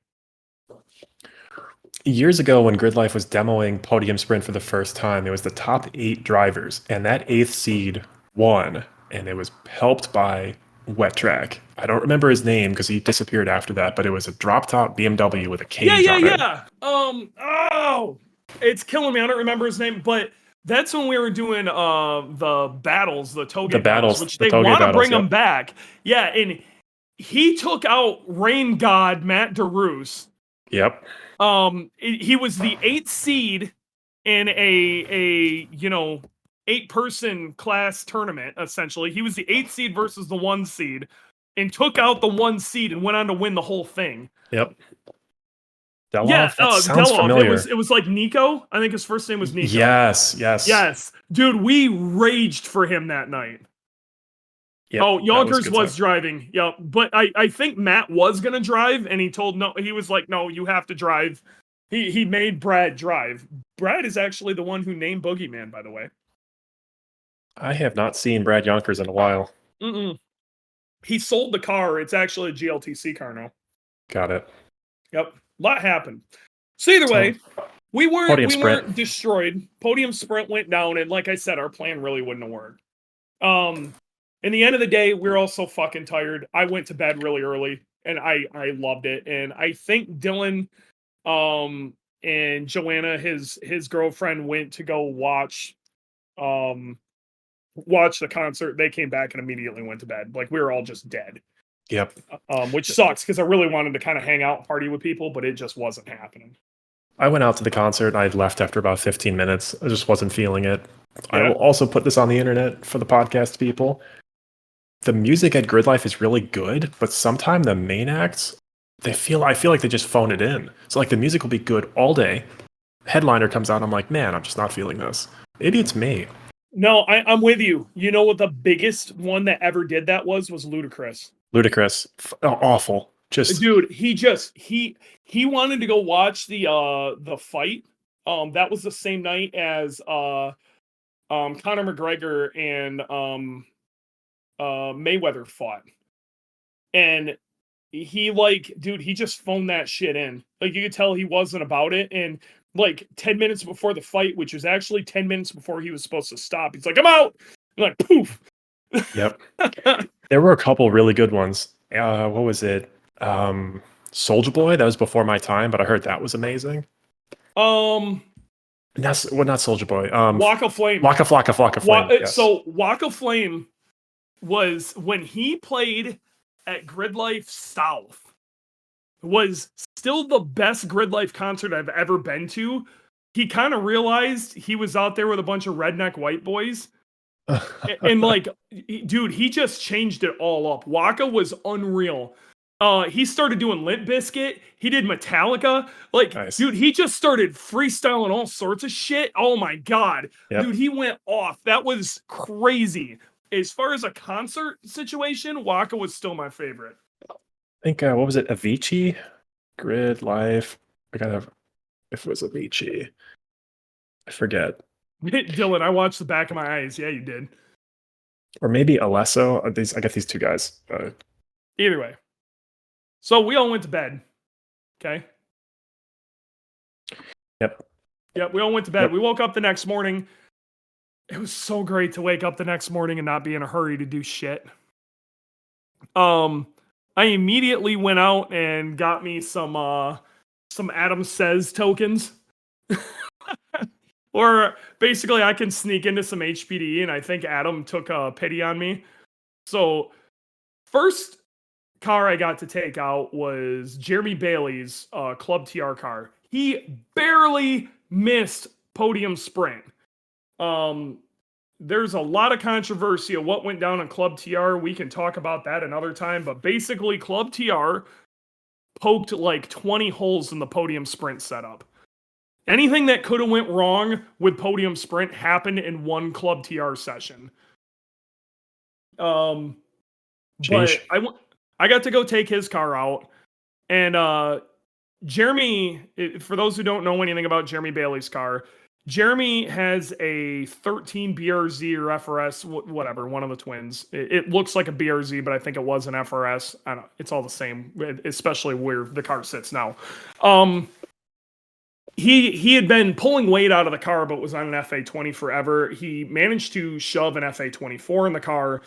Years ago, when Gridlife was demoing podium sprint for the first time, it was the top 8 drivers, and that 8th seed won, and it was helped by wet track. I don't remember his name because he disappeared after that, but it was a drop top BMW with a cage on it. Oh, it's killing me. I don't remember his name, but that's when we were doing the battles, the toge battles, which they want to bring them back. Yeah, and he took out Rain God Matt DeRoos. Yep. He was the 8th seed in a 8-person class tournament, essentially. He was the 8th seed versus the 1 seed and took out the 1 seed and went on to win the whole thing. Yep. Deloff, that sounds familiar. It was like Nico. I think his first name was Nico. Yes. Dude, we raged for him that night. Yep, Yonkers was driving. Yeah, but I think Matt was going to drive, and he was like, no, you have to drive. He made Brad drive. Brad is actually the one who named Boogeyman, by the way. I have not seen Brad Yonkers in a while. He sold the car. It's actually a GLTC car now. Got it. Yep. A lot happened. So either way, we weren't destroyed. Podium sprint went down, and like I said, our plan really wouldn't have worked. In the end of the day, we're all so fucking tired. I went to bed really early, and I loved it. And I think Dylan and Joanna, his girlfriend, went to go watch the concert. They came back and immediately went to bed. Like, we were all just dead. Yep. Which sucks because I really wanted to kind of hang out and party with people, but it just wasn't happening. I went out to the concert. I left after about 15 minutes. I just wasn't feeling it. Yeah. I will also put this on the internet for the podcast people. The music at Gridlife is really good, but sometimes the main acts, I feel like they just phone it in. So like the music will be good all day. Headliner comes out, I'm like, man, I'm just not feeling this. Maybe it's me. No, I'm with you. You know what the biggest one that ever did that was Ludacris. Awful. Dude, he wanted to go watch the fight. That was the same night as Conor McGregor and Mayweather fought. And he just phoned that shit in. Like, you could tell he wasn't about it. And like 10 minutes before the fight, which was actually 10 minutes before he was supposed to stop, he's like, I'm out. I'm like, poof. Yep. There were a couple really good ones. What was it? Soulja Boy. That was before my time, but I heard that was amazing. Not Soulja Boy. Waka Flame. Waka Flame. Yes. So Waka Flame was when he played at Gridlife South. Was still the best Gridlife concert I've ever been to. He kind of realized he was out there with a bunch of redneck white boys. And like, dude, he just changed it all up. Waka was unreal. He started doing Limp Bizkit. He did Metallica. Like, nice. Dude, he just started freestyling all sorts of shit. Oh my God. Yep. Dude, he went off. That was crazy. As far as a concert situation, Waka was still my favorite. I think, what was it? Avicii? Gridlife. If it was Avicii. I forget. Dylan, I watched the back of my eyes. Yeah, you did. Or maybe Alesso. I got these two guys. Either way. So we all went to bed. Okay? Yep, we all went to bed. Yep. We woke up the next morning. It was so great to wake up the next morning and not be in a hurry to do shit. I immediately went out and got me some Adam Says tokens. Or basically I can sneak into some HPD, and I think Adam took a pity on me. So first car I got to take out was Jeremy Bailey's Club TR car. He barely missed podium sprint. There's a lot of controversy of what went down in Club TR. We can talk about that another time, but basically Club TR poked like 20 holes in the podium sprint setup. Anything that could have went wrong with podium sprint happened in one Club TR session. But I got to go take his car out, and Jeremy, for those who don't know anything about Jeremy Bailey's car, Jeremy has a 13 BRZ or FRS, whatever, one of the twins. It looks like a BRZ, but I think it was an FRS. I don't know. It's all the same, especially where the car sits now. He had been pulling weight out of the car, but was on an FA20 forever. He managed to shove an FA24 in the car,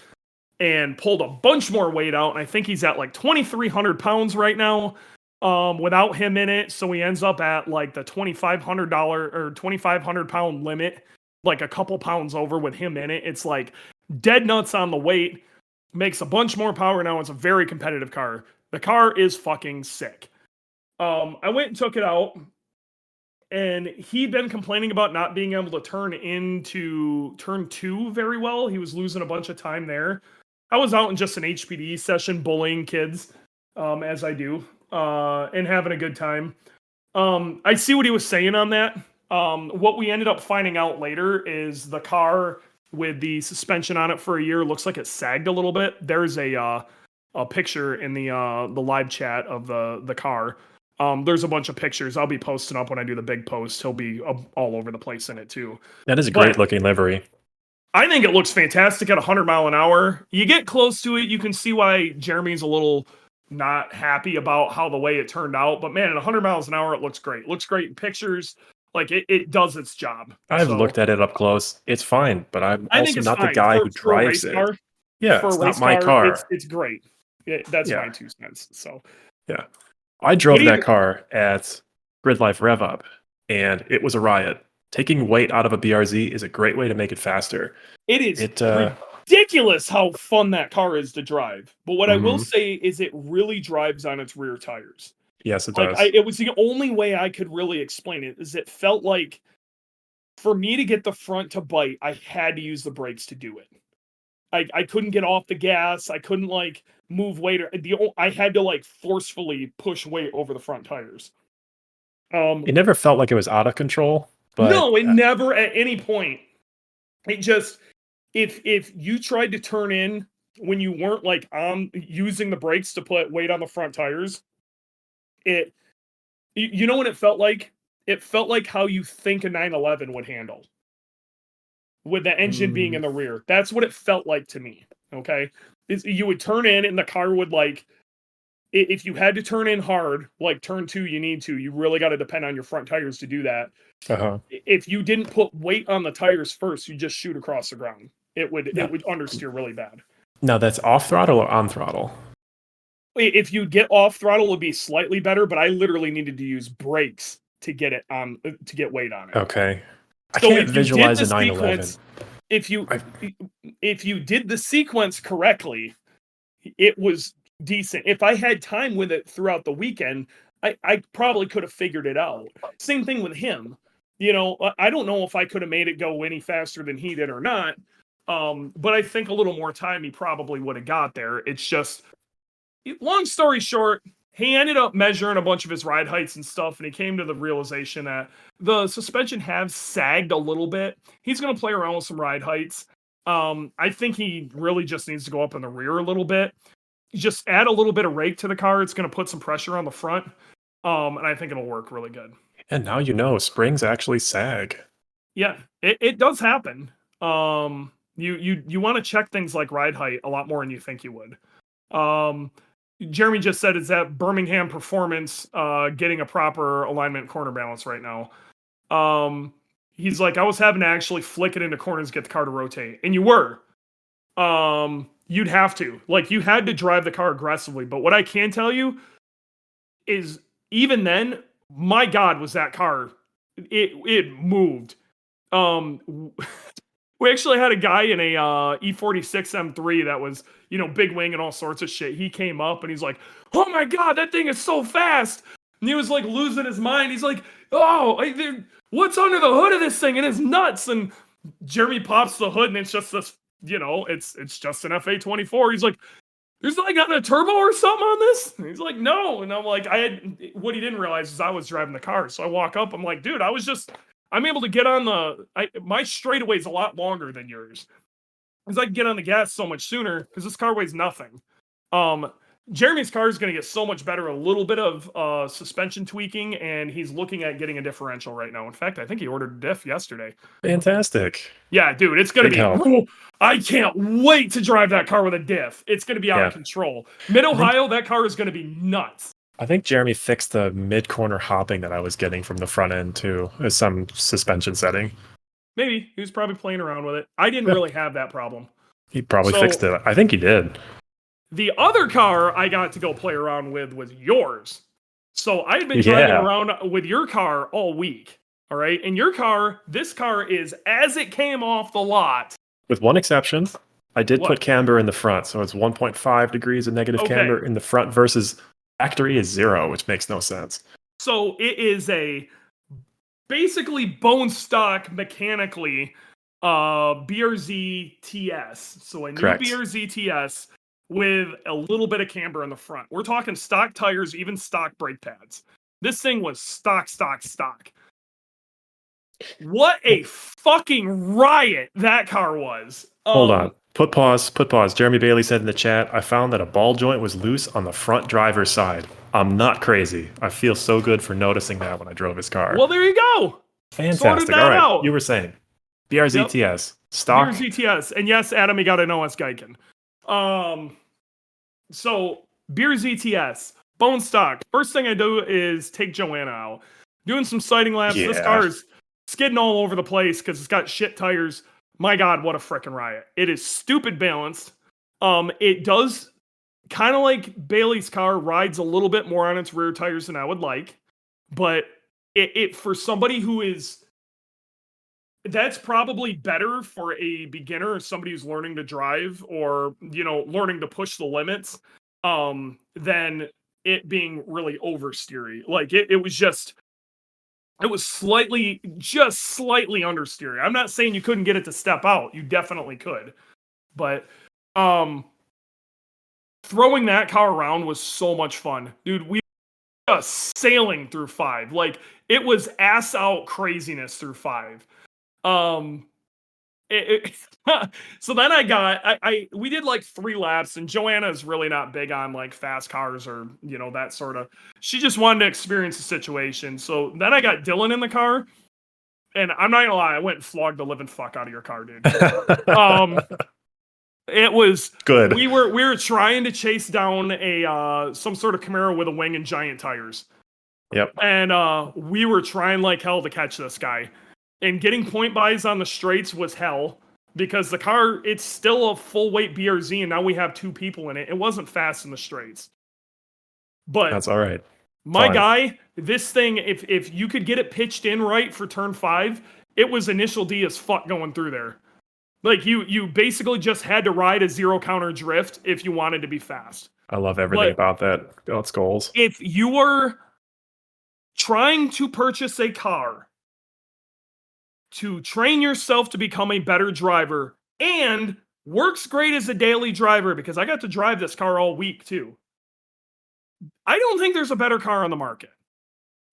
and pulled a bunch more weight out. And I think he's at like 2,300 pounds right now without him in it. So he ends up at like the $2,500 or 2,500 pound limit, like a couple pounds over with him in it. It's like dead nuts on the weight, makes a bunch more power now. It's a very competitive car. The car is fucking sick. I went and took it out, and he'd been complaining about not being able to turn into turn 2 very well. He was losing a bunch of time there. I was out in just an HPD session bullying kids, as I do, and having a good time. I see what he was saying on that. What we ended up finding out later is the car with the suspension on it for a year looks like it sagged a little bit. There's a picture in the live chat of the car. There's a bunch of pictures I'll be posting up when I do the big post. He'll be all over the place in it too. That is a great looking livery. I think it looks fantastic at 100 mile an hour. You get close to it, you can see why Jeremy's a little not happy about how the way it turned out. But man, at 100 miles an hour, it looks great. It looks great in pictures. Like it does its job. I've looked at it up close. It's fine, but I'm also not the guy who drives it. Yeah, it's not my car. It's great. That's my 2 cents. So yeah, I drove that car at Gridlife Rev Up, and it was a riot. Taking weight out of a BRZ is a great way to make it faster. It is ridiculous how fun that car is to drive. But what I will say is it really drives on its rear tires. Yes, it does. It was the only way I could really explain it, is it felt like for me to get the front to bite, I had to use the brakes to do it. I couldn't get off the gas. I couldn't like move weight. I had to like forcefully push weight over the front tires. It never felt like it was out of control. But, no, it never at any point. It just, if you tried to turn in when you weren't like using the brakes to put weight on the front tires, you know what it felt like? It felt like how you think a 911 would handle, with the engine being in the rear. That's what it felt like to me. Okay, you would turn in and the car would like, if you had to turn in hard, like turn 2, you really got to depend on your front tires to do that. If you didn't put weight on the tires first, you just shoot across the ground. It would understeer really bad. Now that's off throttle or on throttle? If you get off throttle, it would be slightly better, but I literally needed to use brakes to get it on, to get weight on it. Okay. I can't visualize a 911. If you did the sequence correctly, it was decent. If I had time with it throughout the weekend, I probably could have figured it out. Same thing with him. You know, I don't know if I could have made it go any faster than he did or not. But I think a little more time, he probably would have got there. It's just, long story short, he ended up measuring a bunch of his ride heights and stuff, and he came to the realization that the suspension has sagged a little bit. He's going to play around with some ride heights. I think he really just needs to go up in the rear a little bit. Just add a little bit of rake to the car. It's going to put some pressure on the front, and I think it'll work really good. And now you know, springs actually sag. Yeah, it does happen. You want to check things like ride height a lot more than you think you would. Jeremy just said it's at Birmingham Performance getting a proper alignment corner balance right now. He's like, I was having to actually flick it into corners to get the car to rotate. And you were. You'd have to. Like, you had to drive the car aggressively. But what I can tell you is, even then, my God, was that car. It moved. We actually had a guy in a E46 M3 that was, you know, big wing and all sorts of shit. He came up and he's like, oh my God, that thing is so fast. And he was like losing his mind. He's like, oh, what's under the hood of this thing? And it's nuts. And Jeremy pops the hood and it's just this, you know, it's just an FA24. He's like, there's like not a turbo or something on this? And he's like, no. And I'm like, what he didn't realize is I was driving the car. So I walk up, I'm like, dude, I'm able to get on my straightaway is a lot longer than yours. Because I can get on the gas so much sooner because this car weighs nothing. Jeremy's car is going to get so much better, a little bit of suspension tweaking, and he's looking at getting a differential right now. In fact, I think he ordered a diff yesterday. Fantastic. Yeah, dude, it's going to be, I can't wait to drive that car with a diff. It's going to be out of control. Mid-Ohio, that car is going to be nuts. I think Jeremy fixed the mid-corner hopping that I was getting from the front end too, as some suspension setting. Maybe. He was probably playing around with it. I didn't really have that problem. He probably fixed it. I think he did. The other car I got to go play around with was yours. So I had been driving around with your car all week. All right. And this car is as it came off the lot. With one exception, I did put camber in the front. So it's 1.5 degrees of negative camber in the front versus factory is 0, which makes no sense. So it is basically bone stock mechanically BRZ TS. So a new BRZ TS with a little bit of camber in the front. We're talking stock tires, even stock brake pads. This thing was stock. What a fucking riot that car was. Hold on. Put pause. Jeremy Bailey said in the chat, I found that a ball joint was loose on the front driver's side. I'm not crazy. I feel so good for noticing that when I drove his car. Well, there you go. Fantastic. All right. Out. You were saying. BRZ TS. Stock. BRZ TS. And yes, Adam, you got to know us Geiken. So BRZ TS. Bone stock. First thing I do is take Joanna out. Doing some sighting laps. This car is skidding all over the place because it's got shit tires. My God, what a freaking riot. It is stupid balanced. It does kind of like Bailey's car rides a little bit more on its rear tires than I would like. But it for somebody who is, that's probably better for a beginner or somebody who's learning to drive or, learning to push the limits than it being really oversteery. Like it was slightly understeery. I'm not saying you couldn't get it to step out. You definitely could. But throwing that car around was so much fun. Dude, we were just sailing through 5. Like, it was ass out craziness through 5. So then we did like 3 laps, and Joanna's really not big on like fast cars or, that sort of, she just wanted to experience the situation. So then I got Dylan in the car, and I'm not gonna lie, I went and flogged the living fuck out of your car, dude. It was good. We were trying to chase down some sort of Camaro with a wing and giant tires. Yep. And we were trying like hell to catch this guy. And getting point buys on the straights was hell because the car, it's still a full weight BRZ, and now we have 2 people in it. It wasn't fast in the straights. But that's all right. My guy, this thing, if you could get it pitched in right for turn 5, it was initial D as fuck going through there. Like you basically just had to ride a 0 counter drift if you wanted to be fast. I love everything about that. That's goals. If you were trying to purchase a car to train yourself to become a better driver and works great as a daily driver, because I got to drive this car all week too. I don't think there's a better car on the market.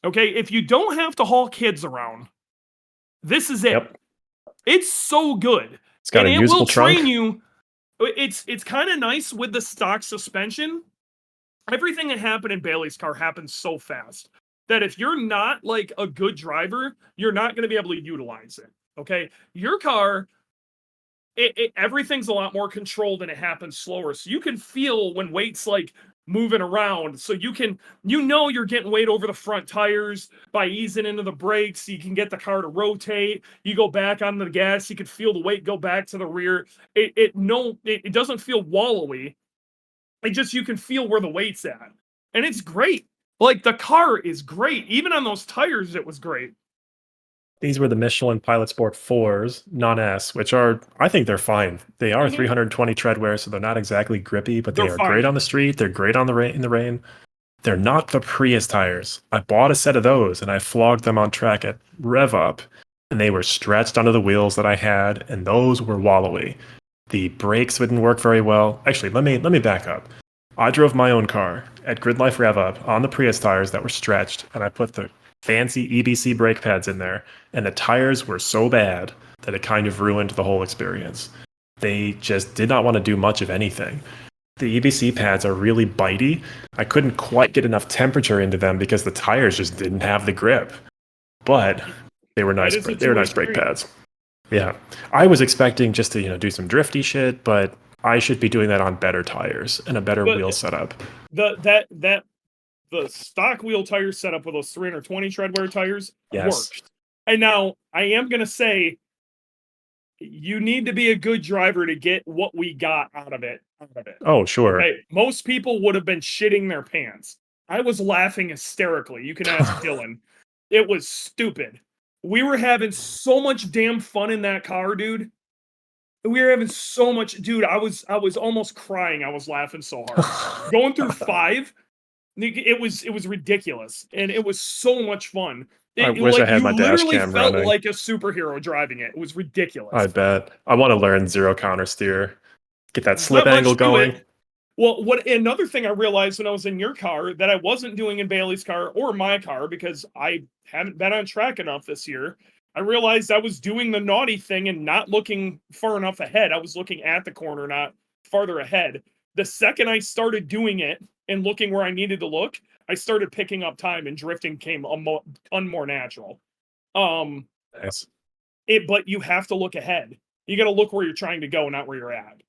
Okay, if you don't have to haul kids around, this is it. Yep. It's so good. It's got a usable trunk. Train you. It's kind of nice with the stock suspension. Everything that happened in Bailey's car happened so fast that if you're not like a good driver, you're not going to be able to utilize it. Okay, your car, everything's a lot more controlled and it happens slower, so you can feel when weight's like moving around. So you're getting weight over the front tires by easing into the brakes. You can get the car to rotate. You go back on the gas, you can feel the weight go back to the rear. It doesn't feel wallowy. You can feel where the weight's at, and it's great. Like, the car is great. Even on those tires, it was great. These were the Michelin Pilot Sport 4s, non-S, which I think they're fine. They are 320 tread wear, so they're not exactly grippy, but they're great on the street. They're great in the rain. They're not the Prius tires. I bought a set of those, and I flogged them on track at Rev Up, and they were stretched onto the wheels that I had, and those were wallowy. The brakes didn't work very well. Actually, let me back up. I drove my own car at Gridlife Rev Up on the Prius tires that were stretched, and I put the fancy EBC brake pads in there, and the tires were so bad that it kind of ruined the whole experience. They just did not want to do much of anything. The EBC pads are really bitey. I couldn't quite get enough temperature into them because the tires just didn't have the grip. But they were nice. They were nice brake pads. Yeah, I was expecting just to do some drifty shit, but I should be doing that on better tires and a better wheel setup. The stock wheel tire setup with those 320 tread wear tires worked. And now I am going to say, you need to be a good driver to get what we got out of it. Oh, sure. Okay? Most people would have been shitting their pants. I was laughing hysterically. You can ask Dylan. It was stupid. We were having so much damn fun in that car, dude. We were having so much, dude. I was almost crying. I was laughing so hard. Going through 5, it was ridiculous, and it was so much fun. I wish I had my dash cam felt running. like a superhero driving it. It was ridiculous. I bet. I want to learn zero counter steer. Get that slip angle going. Well, another thing I realized when I was in your car that I wasn't doing in Bailey's car or my car, because I haven't been on track enough this year. I realized I was doing the naughty thing and not looking far enough ahead. I was looking at the corner, not farther ahead. The second I started doing it and looking where I needed to look, I started picking up time, and drifting came more natural. Yes. But you have to look ahead. You got to look where you're trying to go, not where you're at.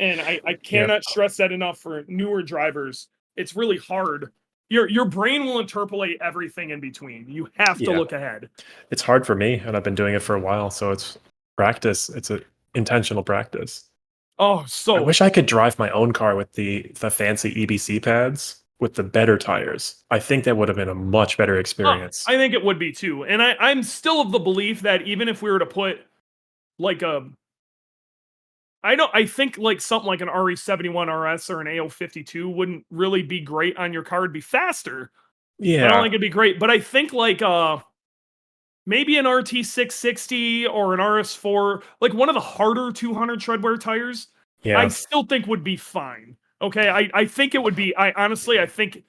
And I cannot stress that enough for newer drivers. It's really hard. Your brain will interpolate everything in between. You have to look ahead. It's hard for me, and I've been doing it for a while, so it's practice. It's an intentional practice. Oh, so I wish I could drive my own car with the fancy EBC pads with the better tires. I think that would have been a much better experience. I think it would be too. And I'm still of the belief that even if we were to put like I think like something like an RE71 RS or an AO52 wouldn't really be great on your car. It'd be faster. Yeah. I don't think it'd be great. But I think like maybe an RT660 or an RS4, like one of the harder 200 treadwear tires, I still think would be fine. Okay, I think it would be. I think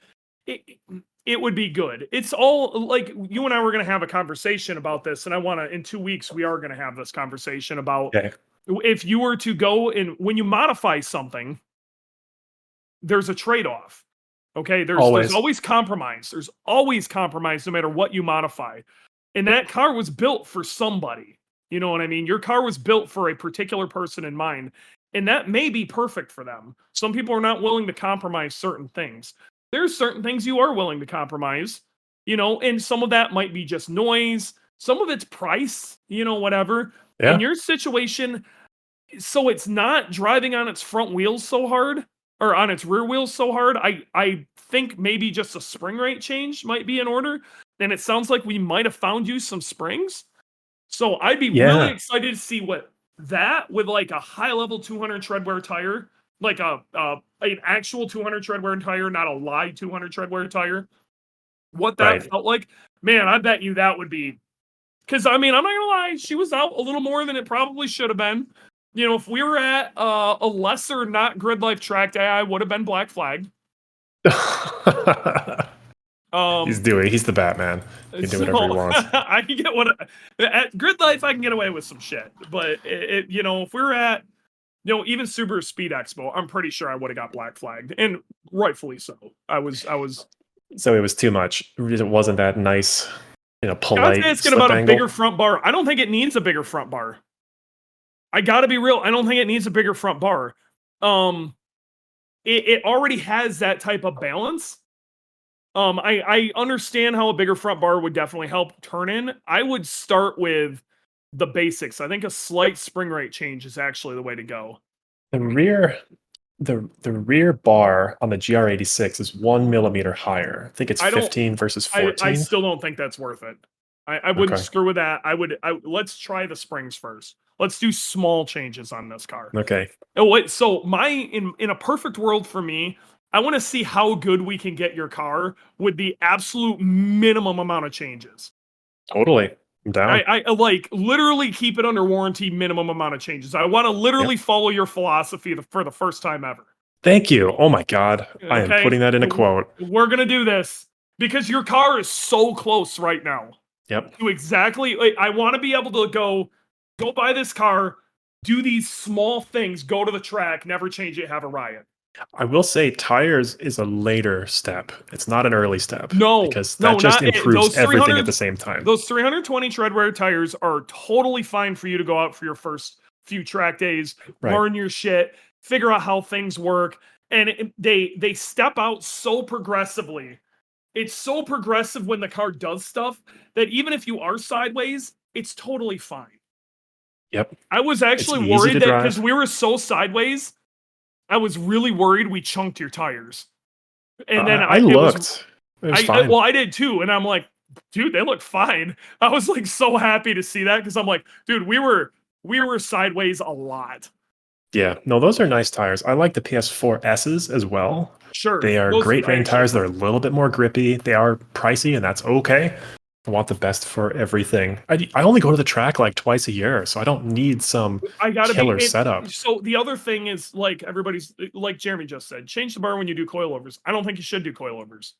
it would be good. It's all like you and I were going to have a conversation about this, and I want to in 2 weeks we are going to have this conversation about if you were to go and when you modify something, there's a trade-off. Okay, there's always compromise. There's always compromise no matter what you modify. And that car was built for somebody. You know what I mean? Your car was built for a particular person in mind. And that may be perfect for them. Some people are not willing to compromise certain things. There's certain things you are willing to compromise, you know, and some of that might be just noise. Some of it's price, you know, whatever. Yeah. In your situation, so it's not driving on its front wheels so hard or on its rear wheels so hard. I think maybe just a spring rate change might be in order. And it sounds like we might have found you some springs. So I'd be really excited to see what that with like a high level 200 treadwear tire, like an actual 200 treadwear tire, not a live 200 treadwear tire, what that felt like. Man, I bet you that would be, because I mean, I'm not gonna lie, she was out a little more than it probably should have been. You know, if we were at a lesser not Gridlife track day, I would have been black flagged. He's Dewey. He's the Batman. He can do whatever he wants. I can get at Gridlife. I can get away with some shit, but you know, if we were at, you know, even Subaru Speed Expo, I'm pretty sure I would have got black flagged, and rightfully so. I was. So it was too much. It wasn't that nice, you know, polite. It's about a bigger front bar. I don't think it needs a bigger front bar. I got to be real. I don't think it needs a bigger front bar. It already has that type of balance. I understand how a bigger front bar would definitely help turn in. I would start with the basics. I think a slight spring rate change is actually the way to go. The rear bar on the GR86 is 1 millimeter higher. I think it's 15 versus 14. I still don't think that's worth it. I wouldn't screw with that. Let's try the springs first. Let's do small changes on this car. Okay. Oh wait, so in a perfect world for me, I want to see how good we can get your car with the absolute minimum amount of changes. Totally. I'm down. I like literally keep it under warranty, minimum amount of changes. I want to literally follow your philosophy for the first time ever. Thank you. Oh my God. Okay. I am putting that in a quote. We're going to do this because your car is so close right now. Yep. To exactly. I want to be able to go buy this car, do these small things, go to the track, never change it, have a riot. I will say tires is a later step. It's not an early step. No, because that just improves everything at the same time. Those 320 treadwear tires are totally fine for you to go out for your first few track days, learn your shit, figure out how things work, and they step out so progressively. It's so progressive when the car does stuff that even if you are sideways, it's totally fine. Yep. I was actually worried that because we were so sideways, I was really worried we chunked your tires. And then I looked. It was fine. I did too. And I'm like, dude, they look fine. I was like so happy to see that because I'm like, dude, we were sideways a lot. Yeah, no, those are nice tires. I like the PS4 S's as well. Sure. They are great rain tires. They're a little bit more grippy. They are pricey, and that's okay. I want the best for everything. I only go to the track like twice a year, so I don't need some killer setup. So the other thing is, like everybody's, like Jeremy just said, change the bar when you do coilovers. I don't think you should do coilovers.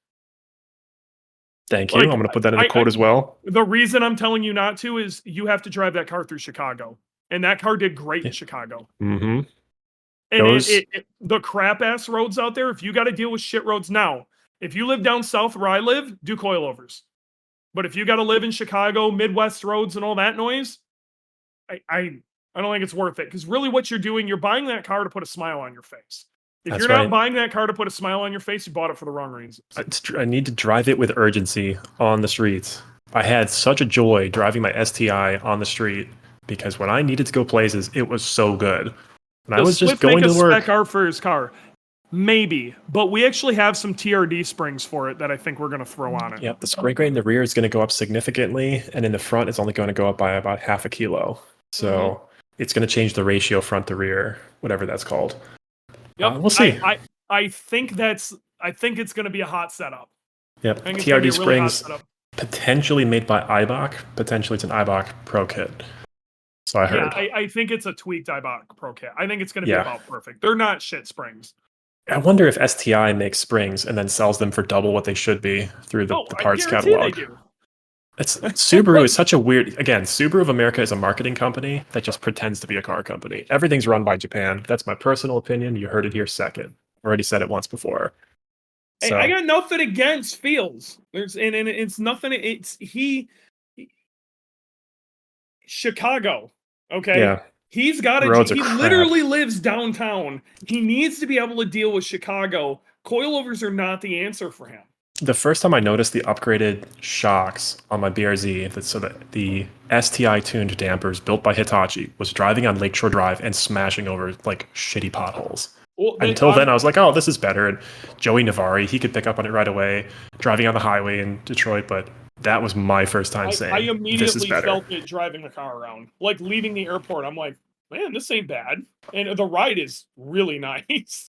Thank you. I'm going to put that in the quote as well. The reason I'm telling you not to is you have to drive that car through Chicago. And that car did great in Chicago. Mm-hmm. And the crap ass roads out there, if you got to deal with shit roads now, if you live down south where I live, do coilovers. But if you got to live in Chicago, Midwest roads and all that noise, I don't think it's worth it. Because really what you're doing, you're buying that car to put a smile on your face. If you're not buying that car to put a smile on your face, you bought it for the wrong reasons. I need to drive it with urgency on the streets. I had such a joy driving my STI on the street because when I needed to go places, it was so good. And I was just going to work. Spec art for his car. Maybe, but we actually have some TRD springs for it that I think we're going to throw on it. Yep, the spring rate in the rear is going to go up significantly, and in the front, it's only going to go up by about half a kilo. So it's going to change the ratio front to rear, whatever that's called. Yep, we'll see. I think it's going to be a hot setup. Yep, TRD springs potentially made by IBOC. Potentially, it's an IBOC Pro Kit. So I heard. Yeah, I think it's a tweaked IBOC Pro Kit. I think it's going to be about perfect. They're not shit springs. I wonder if STI makes springs and then sells them for double what they should be through the parts catalog. They do. Subaru is such a weird. Again, Subaru of America is a marketing company that just pretends to be a car company. Everything's run by Japan. That's my personal opinion. You heard it here second. Already said it once before. So. I got nothing against Fields. And it's nothing. It's Chicago. Okay. Yeah. He's got it. He literally lives downtown. He needs to be able to deal with Chicago. Coilovers are not the answer for him. The first time I noticed the upgraded shocks on my BRZ, so that the STI tuned dampers built by Hitachi, was driving on Lakeshore Drive and smashing over like shitty potholes. Well, Until then, I was like, oh, this is better. And Joey Navari, he could pick up on it right away, driving on the highway in Detroit, but that was my first time saying, I immediately felt it driving the car around. Like leaving the airport, I'm like, man, this ain't bad. And the ride is really nice.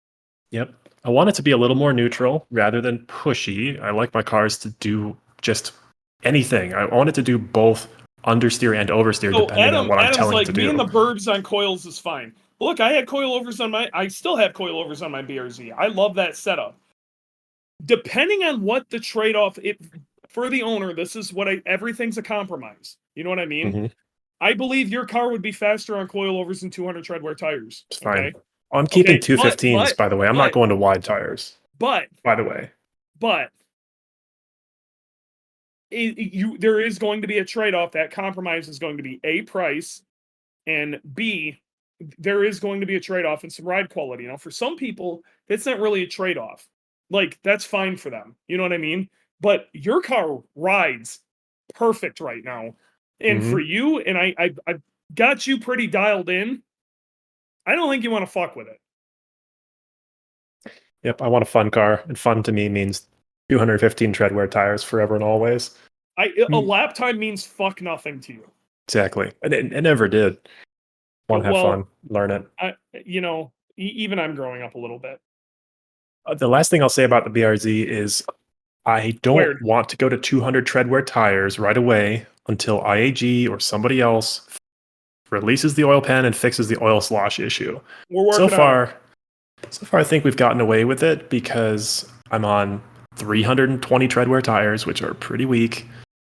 Yep. I want it to be a little more neutral rather than pushy. I like my cars to do just anything. I want it to do both understeer and oversteer depending on what I'm telling it to do. Me and the burbs on coils is fine. Look, I still have coilovers on my BRZ. I love that setup. Depending on what the trade-off, for the owner, this is what everything's a compromise. You know what I mean? Mm-hmm. I believe your car would be faster on coilovers than 200 treadwear tires. It's fine. Okay? I'm keeping 215s, by the way. I'm not going to wide tires. By the way. There is going to be a trade-off. That compromise is going to be A, price, and B, there is going to be a trade-off in some ride quality. Now, for some people, it's not really a trade-off. Like, that's fine for them. You know what I mean? But your car rides perfect right now. And for you, and I've got you pretty dialed in, I don't think you want to fuck with it. Yep, I want a fun car. And fun to me means 215 treadwear tires forever and always. A lap time means fuck nothing to you. Exactly. It never did. Want to have fun, learn it. Even I'm growing up a little bit. The last thing I'll say about the BRZ is I don't want to go to 200 treadwear tires right away until IAG or somebody else releases the oil pan and fixes the oil slosh issue. We're working so far, I think we've gotten away with it because I'm on 320 treadwear tires, which are pretty weak,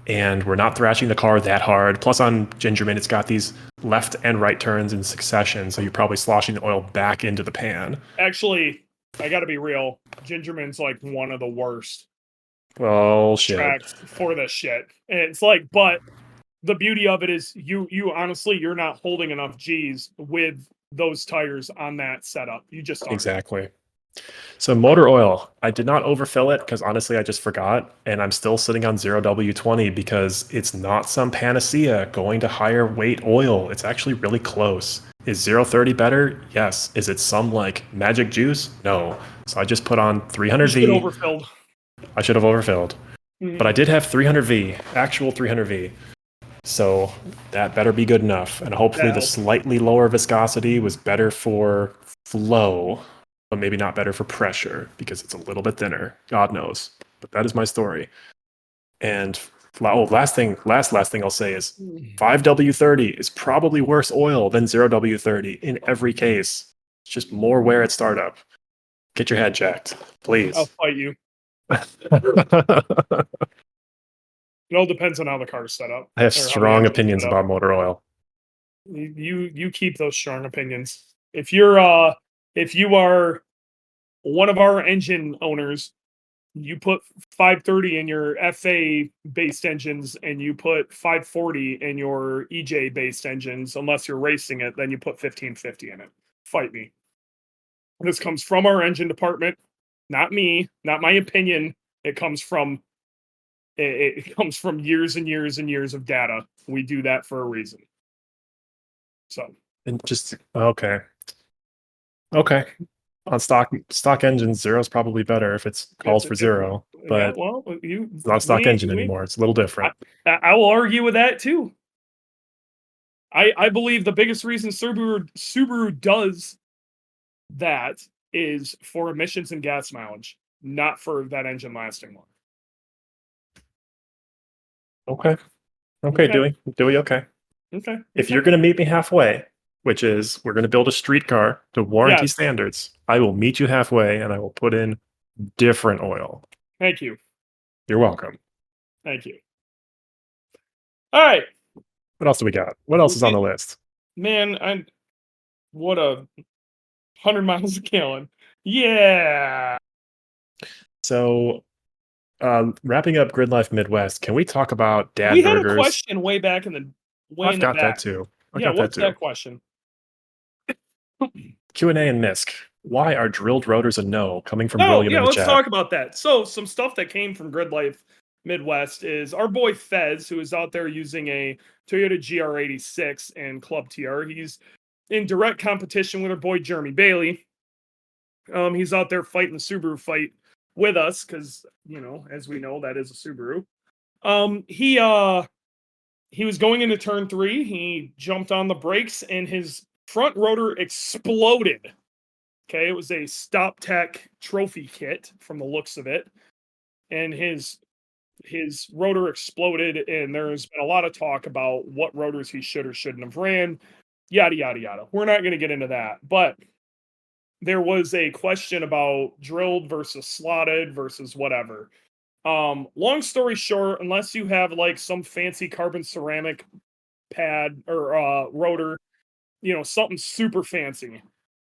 and we're not thrashing the car that hard. Plus on Gingerman, it's got these left and right turns in succession, so you're probably sloshing the oil back into the pan. Actually, I gotta be real. Gingerman's like one of the worst. Oh, shit. Tracks for this shit. And it's like, but the beauty of it is you honestly, you're not holding enough G's with those tires on that setup. You just aren't. Exactly. So motor oil, I did not overfill it because honestly, I just forgot. And I'm still sitting on 0W20 because it's not some panacea going to higher weight oil. It's actually really close. Is 030 better? Yes. Is it some like magic juice? No. So I just put on 300V. Overfilled. I should have overfilled. But I did have 300V, actual 300V. So that better be good enough. And hopefully the slightly lower viscosity was better for flow, but maybe not better for pressure because it's a little bit thinner. God knows. But that is my story. And last thing I'll say is 5W30 is probably worse oil than 0W30 in every case. It's just more wear at startup. Get your head checked, please. I'll fight you. It all depends on how the car's set up. I have strong opinions about motor oil. You keep those strong opinions. If you are one of our engine owners, you put 530 in your FA based engines and you put 540 in your EJ based engines, unless you're racing it, then you put 1550 in it. Fight me. This comes from our engine department, not me, not my opinion. It comes from years and years and years of data. We do that for a reason. So, and just okay. On stock engines, 0 is probably better if it calls for 0. But it's not a stock engine anymore. It's a little different. I will argue with that too. I believe the biggest reason Subaru does that is for emissions and gas mileage, not for that engine lasting long. Okay, Dewey, okay. Okay. If you're going to meet me halfway, which is we're going to build a streetcar to warranty standards, I will meet you halfway and I will put in different oil. Thank you. You're welcome. Thank you. All right. What else do we got? What else is on the list? Man, what a 100 miles a gallon. Yeah. So, wrapping up Gridlife Midwest, can we talk about dad we burgers? We had a question way back in the I've got that too. What's that question? Q&A and MISC. Why are drilled rotors a no? Coming from William in the let's chat. talk about that. So some stuff that came from Gridlife Midwest is our boy Fez, who is out there using a Toyota GR86 and Club TR. He's in direct competition with our boy Jeremy Bailey. He's out there fighting the Subaru fight with us because, as we know, that is a Subaru. He was going into turn 3. He jumped on the brakes and his front rotor exploded. Okay, it was a Stop Tech trophy kit from the looks of it. And his rotor exploded, and there's been a lot of talk about what rotors he should or shouldn't have ran, yada, yada, yada. We're not going to get into that. But there was a question about drilled versus slotted versus whatever. Long story short, unless you have like some fancy carbon ceramic pad or rotor, something super fancy,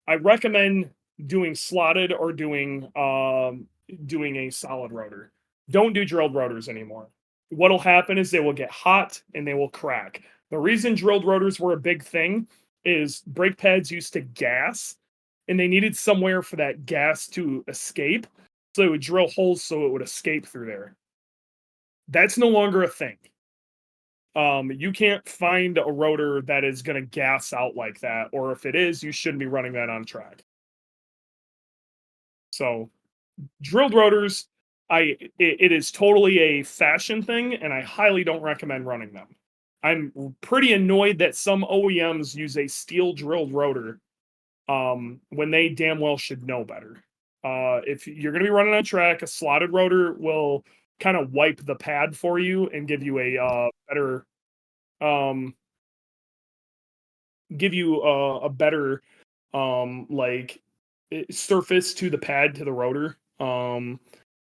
I recommend doing slotted or doing a solid rotor. Don't do drilled rotors anymore. What'll happen is they will get hot and they will crack. The reason drilled rotors were a big thing is brake pads used to gas, and they needed somewhere for that gas to escape. So they would drill holes so it would escape through there. That's no longer a thing. You can't find a rotor that is going to gas out like that, or if it is, you shouldn't be running that on track. So, drilled rotors, it is totally a fashion thing, and I highly don't recommend running them. I'm pretty annoyed that some OEMs use a steel drilled rotor when they damn well should know better. If you're going to be running on track, a slotted rotor will kind of wipe the pad for you and give you a better surface to the pad, to the rotor.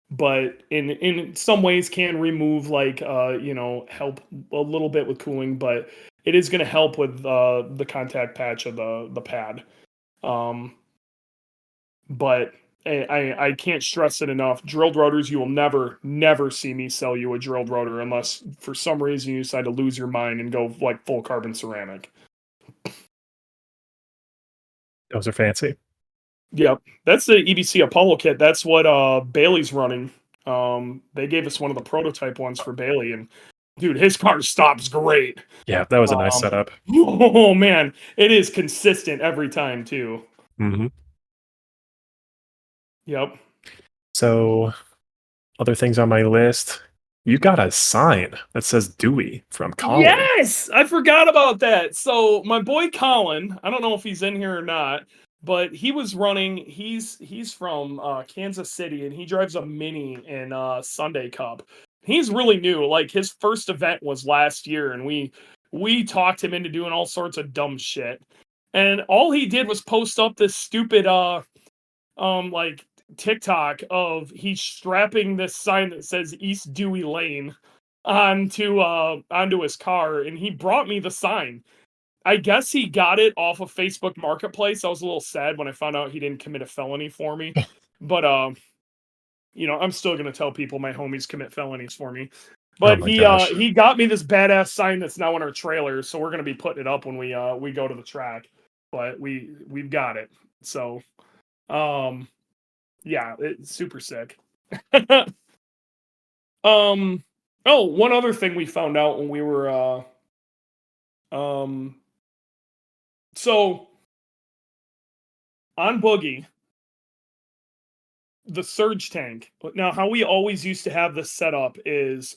But in some ways can remove help a little bit with cooling, but it is going to help with the contact patch of the pad. But I can't stress it enough. Drilled rotors, you will never see me sell you a drilled rotor unless for some reason you decide to lose your mind and go like full carbon ceramic. Those are fancy. Yep, that's the EBC Apollo kit. That's what Bailey's running. They gave us one of the prototype ones for Bailey, and dude, his car stops great. Yeah, that was a nice setup. Oh man, it is consistent every time too. Mm-hmm. Yep. So, other things on my list. You got a sign that says Dewey from Colin. Yes, I forgot about that. So my boy Colin, I don't know if he's in here or not, but he was running. He's from Kansas City, and he drives a Mini in Sunday Cup. He's really new. Like his first event was last year, and we talked him into doing all sorts of dumb shit. And all he did was post up this stupid like TikTok of he's strapping this sign that says East Dewey Lane onto his car, and he brought me the sign. I guess he got it off of Facebook Marketplace. I was a little sad when I found out he didn't commit a felony for me. But I'm still gonna tell people my homies commit felonies for me. But he got me this badass sign that's now in our trailer, so we're gonna be putting it up when we go to the track. But we've got it. So yeah, it's super sick. Oh, one other thing we found out when we were so on Boogie, the surge tank. Now, how we always used to have this set up is,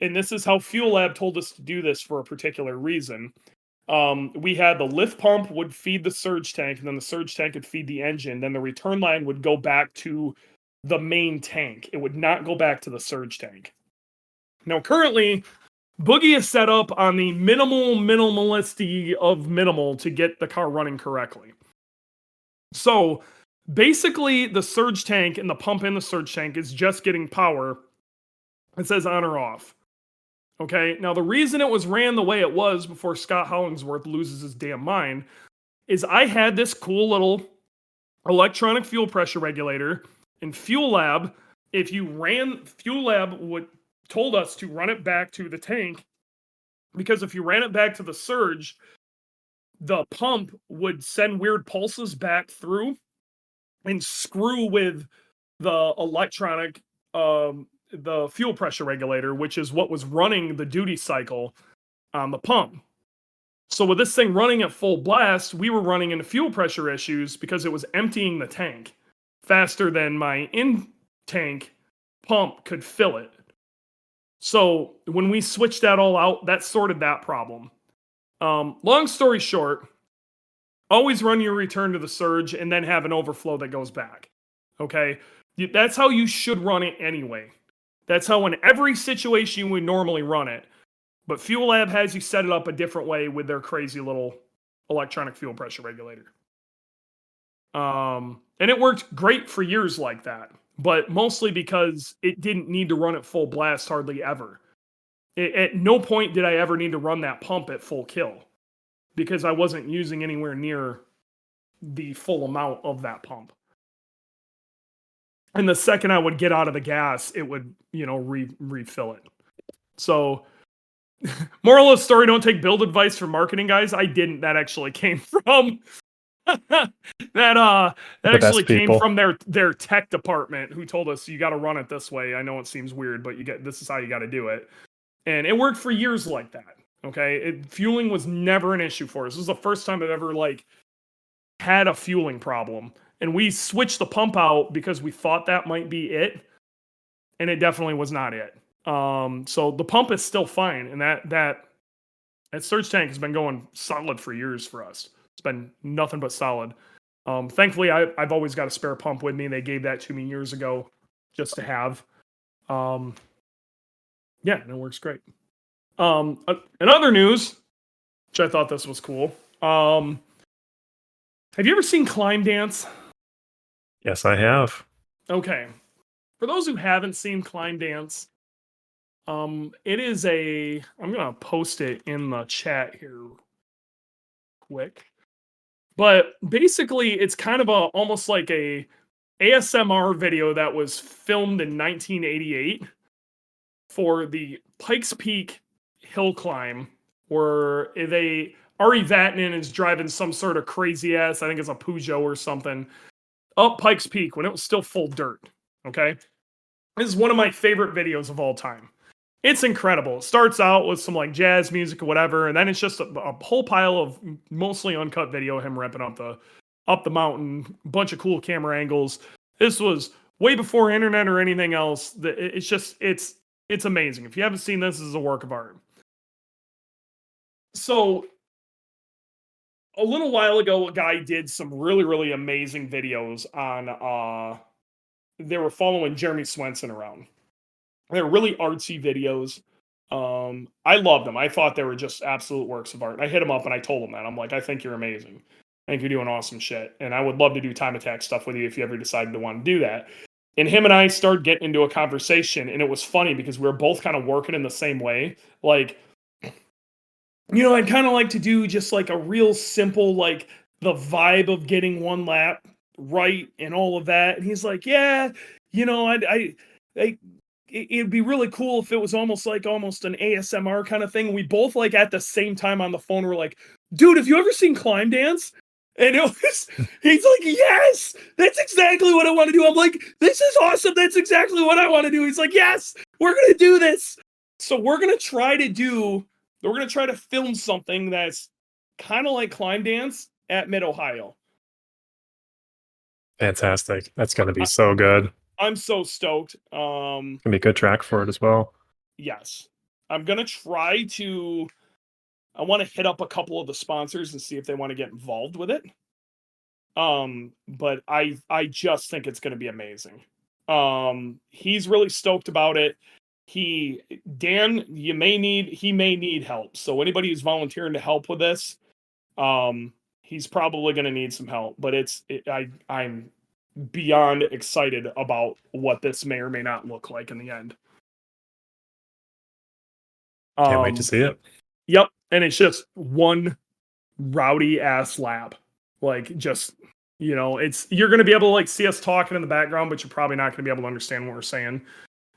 and this is how Fuel Lab told us to do this for a particular reason. We had the lift pump would feed the surge tank, and then the surge tank would feed the engine. Then the return line would go back to the main tank. It would not go back to the surge tank. Now, currently, Boogie is set up on the minimalisty of minimal to get the car running correctly. So, basically, the surge tank and the pump in the surge tank is just getting power. It says on or off. Okay, now the reason it was ran the way it was before Scott Hollingsworth loses his damn mind is I had this cool little electronic fuel pressure regulator in Fuel Lab. If you ran, Fuel Lab told us to run it back to the tank, because if you ran it back to the surge, the pump would send weird pulses back through and screw with the electronic the fuel pressure regulator, which is what was running the duty cycle on the pump. So with this thing running at full blast, we were running into fuel pressure issues because it was emptying the tank faster than my in-tank pump could fill it. So when we switched that all out, that sorted that problem. Long story short, always run your return to the surge and then have an overflow that goes back. Okay? That's how you should run it anyway. That's how in every situation you would normally run it. But Fuel Lab has you set it up a different way with their crazy little electronic fuel pressure regulator. And it worked great for years like that. But mostly because it didn't need to run at full blast hardly ever. At no point did I ever need to run that pump at full kill, because I wasn't using anywhere near the full amount of that pump. And the second I would get out of the gas, it would, refill it. So, moral of the story, don't take build advice from marketing guys. I didn't. That actually came from that actually came from their tech department, who told us you got to run it this way. I know it seems weird, but this is how you got to do it. And it worked for years like that. Okay, fueling was never an issue for us. This was the first time I've ever had a fueling problem. And we switched the pump out because we thought that might be it, and it definitely was not it. So the pump is still fine, and that surge tank has been going solid for years for us. It's been nothing but solid. Thankfully, I've always got a spare pump with me. They gave that to me years ago just to have. Yeah, and it works great. In other news, which I thought this was cool. Have you ever seen Climb Dance? Yes, I have. Okay. For those who haven't seen Climb Dance, it is I'm going to post it in the chat here quick. But basically, it's kind of almost like a ASMR video that was filmed in 1988 for the Pikes Peak hill climb, where Ari Vatanen is driving some sort of crazy ass, I think it's a Peugeot or something, up Pikes Peak when it was still full dirt. Okay. This is one of my favorite videos of all time. It's incredible. It starts out with some like jazz music or whatever, and then it's just a whole pile of mostly uncut video of him ripping up the mountain, bunch of cool camera angles. This was way before internet or anything else. It's amazing. If you haven't seen this, this is a work of art. So a little while ago, a guy did some really, really amazing videos on they were following Jeremy Swenson around. They're really artsy videos. I loved them. I thought they were just absolute works of art. I hit him up and I told him that. I'm like, I think you're amazing. I think you're doing awesome shit. And I would love to do time attack stuff with you if you ever decided to want to do that. And him and I started getting into a conversation, and it was funny because we were both kind of working in the same way. Like, I'd kind of like to do just like a real simple, like the vibe of getting one lap right and all of that. And he's like, yeah, it'd be really cool if it was almost an ASMR kind of thing. We both like at the same time on the phone were like, dude, have you ever seen Climb Dance? And he's like, yes, that's exactly what I want to do. I'm like, this is awesome. That's exactly what I want to do. He's like, yes, we're going to do this. So we're going to try to film something that's kind of like Climb Dance at Mid-Ohio. Fantastic. That's going to be so good. I'm so stoked. Gonna be a good track for it as well. Yes. I'm going to try to... I want to hit up a couple of the sponsors and see if they want to get involved with it. But I just think it's going to be amazing. He's really stoked about it. Dan, he may need help. So anybody who's volunteering to help with this, he's probably going to need some help. But I'm beyond excited about what this may or may not look like in the end. Can't wait to see it. Yep. And it's just one rowdy ass lap. Like, just, you're going to be able to like see us talking in the background, but you're probably not going to be able to understand what we're saying.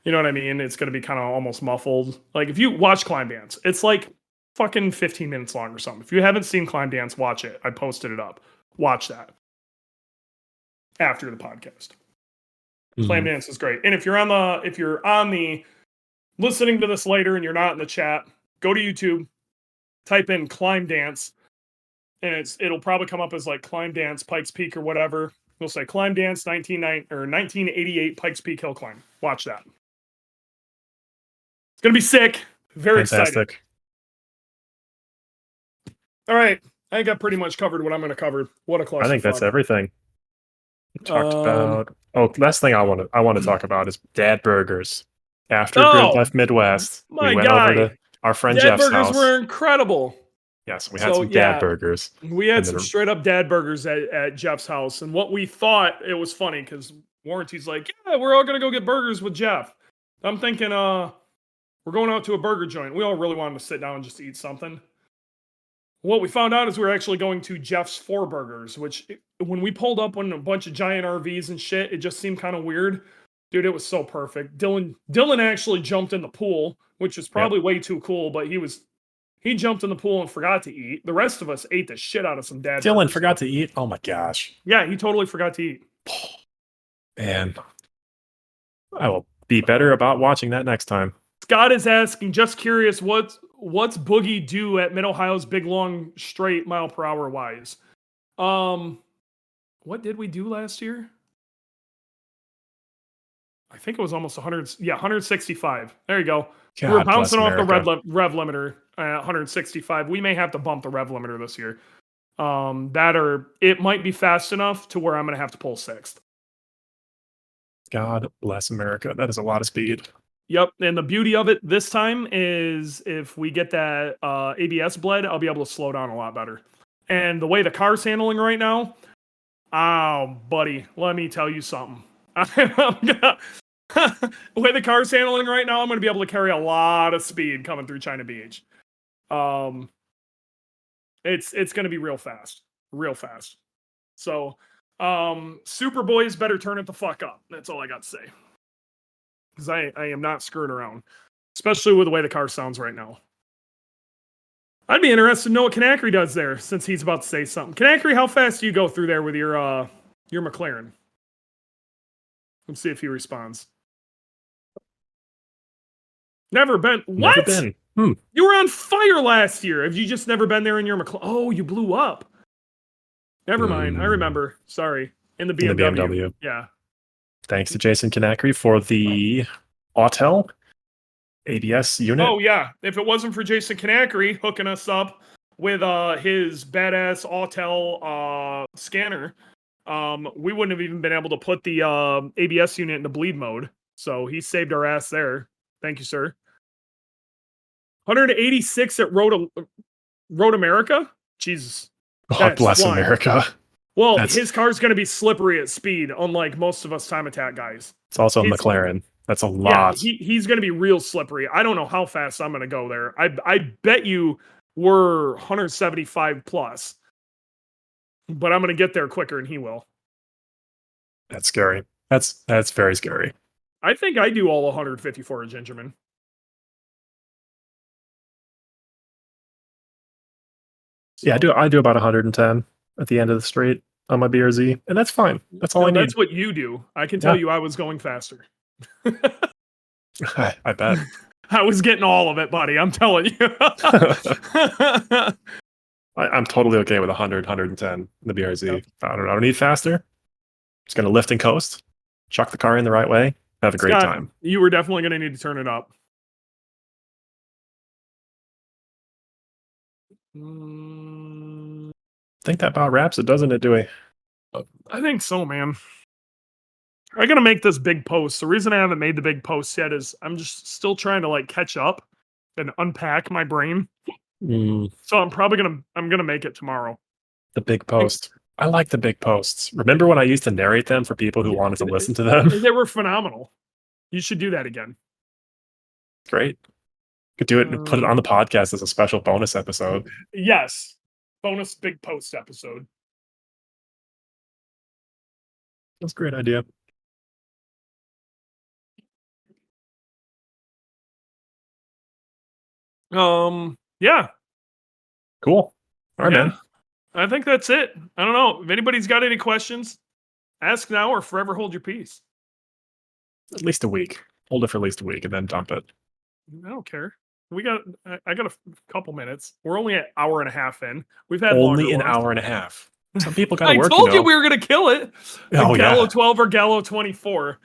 You know what I mean? It's going to be kind of almost muffled. Like, if you watch Climb Dance, it's like fucking 15 minutes long or something. If you haven't seen Climb Dance, watch it. I posted it up. Watch that after the podcast. Climb Dance is great. And if you're on the listening to this later and you're not in the chat, go to YouTube, type in Climb Dance, and it'll probably come up as like Climb Dance Pikes Peak or whatever. It'll say Climb Dance 1988 Pikes Peak Hill Climb. Watch that. It's gonna be sick. Very excited. All right, I think I pretty much covered what I'm going to cover. What a cluster! I think that's everything. We talked about. Last thing I want to talk about is dad burgers. After Gridlife Midwest, we went over to our friend Jeff's house. Dad burgers were incredible. Yes, we had some dad burgers. We had some straight up dad burgers at Jeff's house. And what we thought, it was funny because Warranty's like, yeah, we're all going to go get burgers with Jeff. I'm thinking, we're going out to a burger joint. We all really wanted to sit down and just eat something. What we found out is we were actually going to Jeff's 4 Burgers, which when we pulled up on a bunch of giant RVs and shit, it just seemed kind of weird. Dude, it was so perfect. Dylan actually jumped in the pool, which was probably way too cool, but he jumped in the pool and forgot to eat. The rest of us ate the shit out of some dad Dylan burgers. Forgot to eat? Oh my gosh. Yeah, he totally forgot to eat. Man, I will be better about watching that next time. Scott is asking, just curious, what's Boogie do at Mid-Ohio's big, long, straight mile-per-hour wise? What did we do last year? I think it was almost 100. Yeah, 165. There you go. God, we're bouncing off the rev limiter at 165. We may have to bump the rev limiter this year. It might be fast enough to where I'm going to have to pull 6th. God bless America. That is a lot of speed. Yep, and the beauty of it this time is if we get that ABS bled, I'll be able to slow down a lot better. And the way the car's handling right now, oh, buddy, let me tell you something. The way the car's handling right now, I'm going to be able to carry a lot of speed coming through China Beach. It's going to be real fast. So, Superboys better turn it the fuck up. That's all I got to say. Because I am not screwing around, especially with the way the car sounds right now. I'd be interested to know what Canacry does there, since he's about to say something. Canacry, how fast do you go through there with your McLaren? Let's see if he responds. Never been. What? Never been. You were on fire last year. Have you just never been there in your McLaren? Oh, you blew up. Never mind. I remember. Sorry. In the BMW. Yeah. Thanks to Jason Kanakri for the Autel ABS unit. Oh, yeah. If it wasn't for Jason Kanakri hooking us up with his badass Autel scanner, we wouldn't have even been able to put the ABS unit into bleed mode. So he saved our ass there. Thank you, sir. 186 at Road America? Jesus. God bless America. Well, his car's going to be slippery at speed, unlike most of us time attack guys. It's also a McLaren. That's a lot. Yeah, he's going to be real slippery. I don't know how fast I'm going to go there. I bet you we're 175 plus. But I'm going to get there quicker than he will. That's scary. That's very scary. I think I do all 154 at Gingerman. Yeah, I do about 110 at the end of the straight on my BRZ, and that's fine. That's all I need. That's what you do. I can tell you I was going faster. I bet. I was getting all of it, buddy. I'm telling you. I'm totally okay with 100, 110 in the BRZ. Yep. I don't need faster. Just going to lift and coast, chuck the car in the right way, have a great time. You were definitely going to need to turn it up. I think that about wraps it, doesn't it, Dewey? I think so, man. I gotta make this big post. The reason I haven't made the big post yet is I'm just still trying to catch up and unpack my brain. So I'm gonna make it tomorrow. The big post. I like the big posts. Remember when I used to narrate them for people who wanted to listen to them? They were phenomenal. You should do that again. Great. Could do it and put it on the podcast as a special bonus episode. Yes. Bonus big post episode. That's a great idea. Yeah. Cool. All right, man. I think that's it. I don't know. If anybody's got any questions, ask now or forever hold your peace. At least a week. Hold it for at least a week and then dump it. I don't care. I got a couple minutes. We're only an hour and a half in. We've had only an hour and a half. Some people got to work. I told you we were going to kill it. Oh, Gallo 12 or Gallo 24.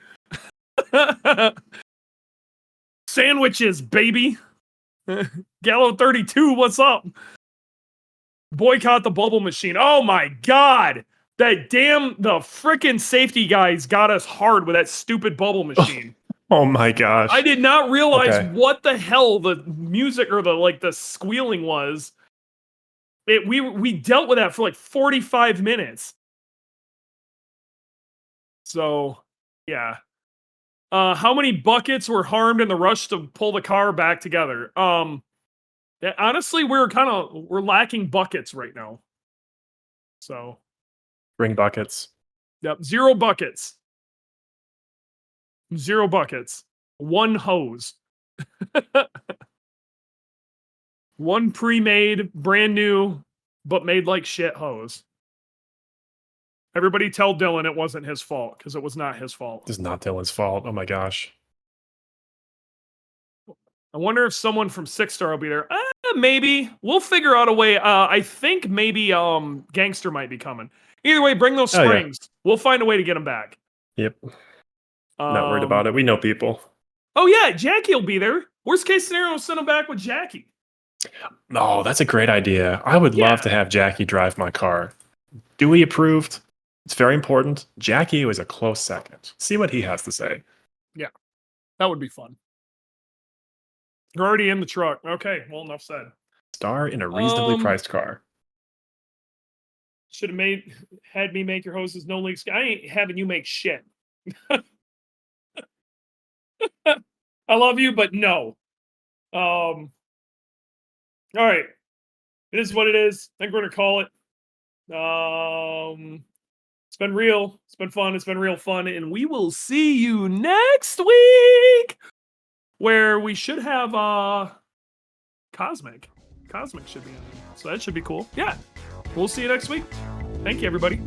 Sandwiches, baby. Gallo 32, what's up? Boycott the bubble machine. Oh my God. The frickin' safety guys got us hard with that stupid bubble machine. Oh my gosh. I did not realize what the hell the music or the squealing was. We dealt with that for 45 minutes. So, yeah. How many buckets were harmed in the rush to pull the car back together? Honestly, we're lacking buckets right now. So, bring buckets. Yep, 0 buckets. 0 buckets. 1 hose. 1 pre-made, brand new, but made like shit hose. Everybody tell Dylan it wasn't his fault, because it was not his fault. It's not Dylan's fault. Oh my gosh. I wonder if someone from Six Star will be there. Maybe. We'll figure out a way. I think maybe Gangster might be coming. Either way, bring those springs. Yeah. We'll find a way to get them back. Yep. Not worried about it. We know people. Oh yeah, Jackie will be there. Worst case scenario, we'll send him back with Jackie. Oh, that's a great idea. I would love to have Jackie drive my car. Dewey approved. It's very important. Jackie was a close second. See what he has to say. Yeah, that would be fun. You're already in the truck. Okay, well, enough said. Star in a reasonably priced car. Should have had me make your hoses no leaks. I ain't having you make shit. I love you, but no. All right. It is what it is. I think we're going to call it. It's been real. It's been fun. It's been real fun. And we will see you next week, where we should have Cosmic. Cosmic should be in there. So that should be cool. Yeah. We'll see you next week. Thank you, everybody.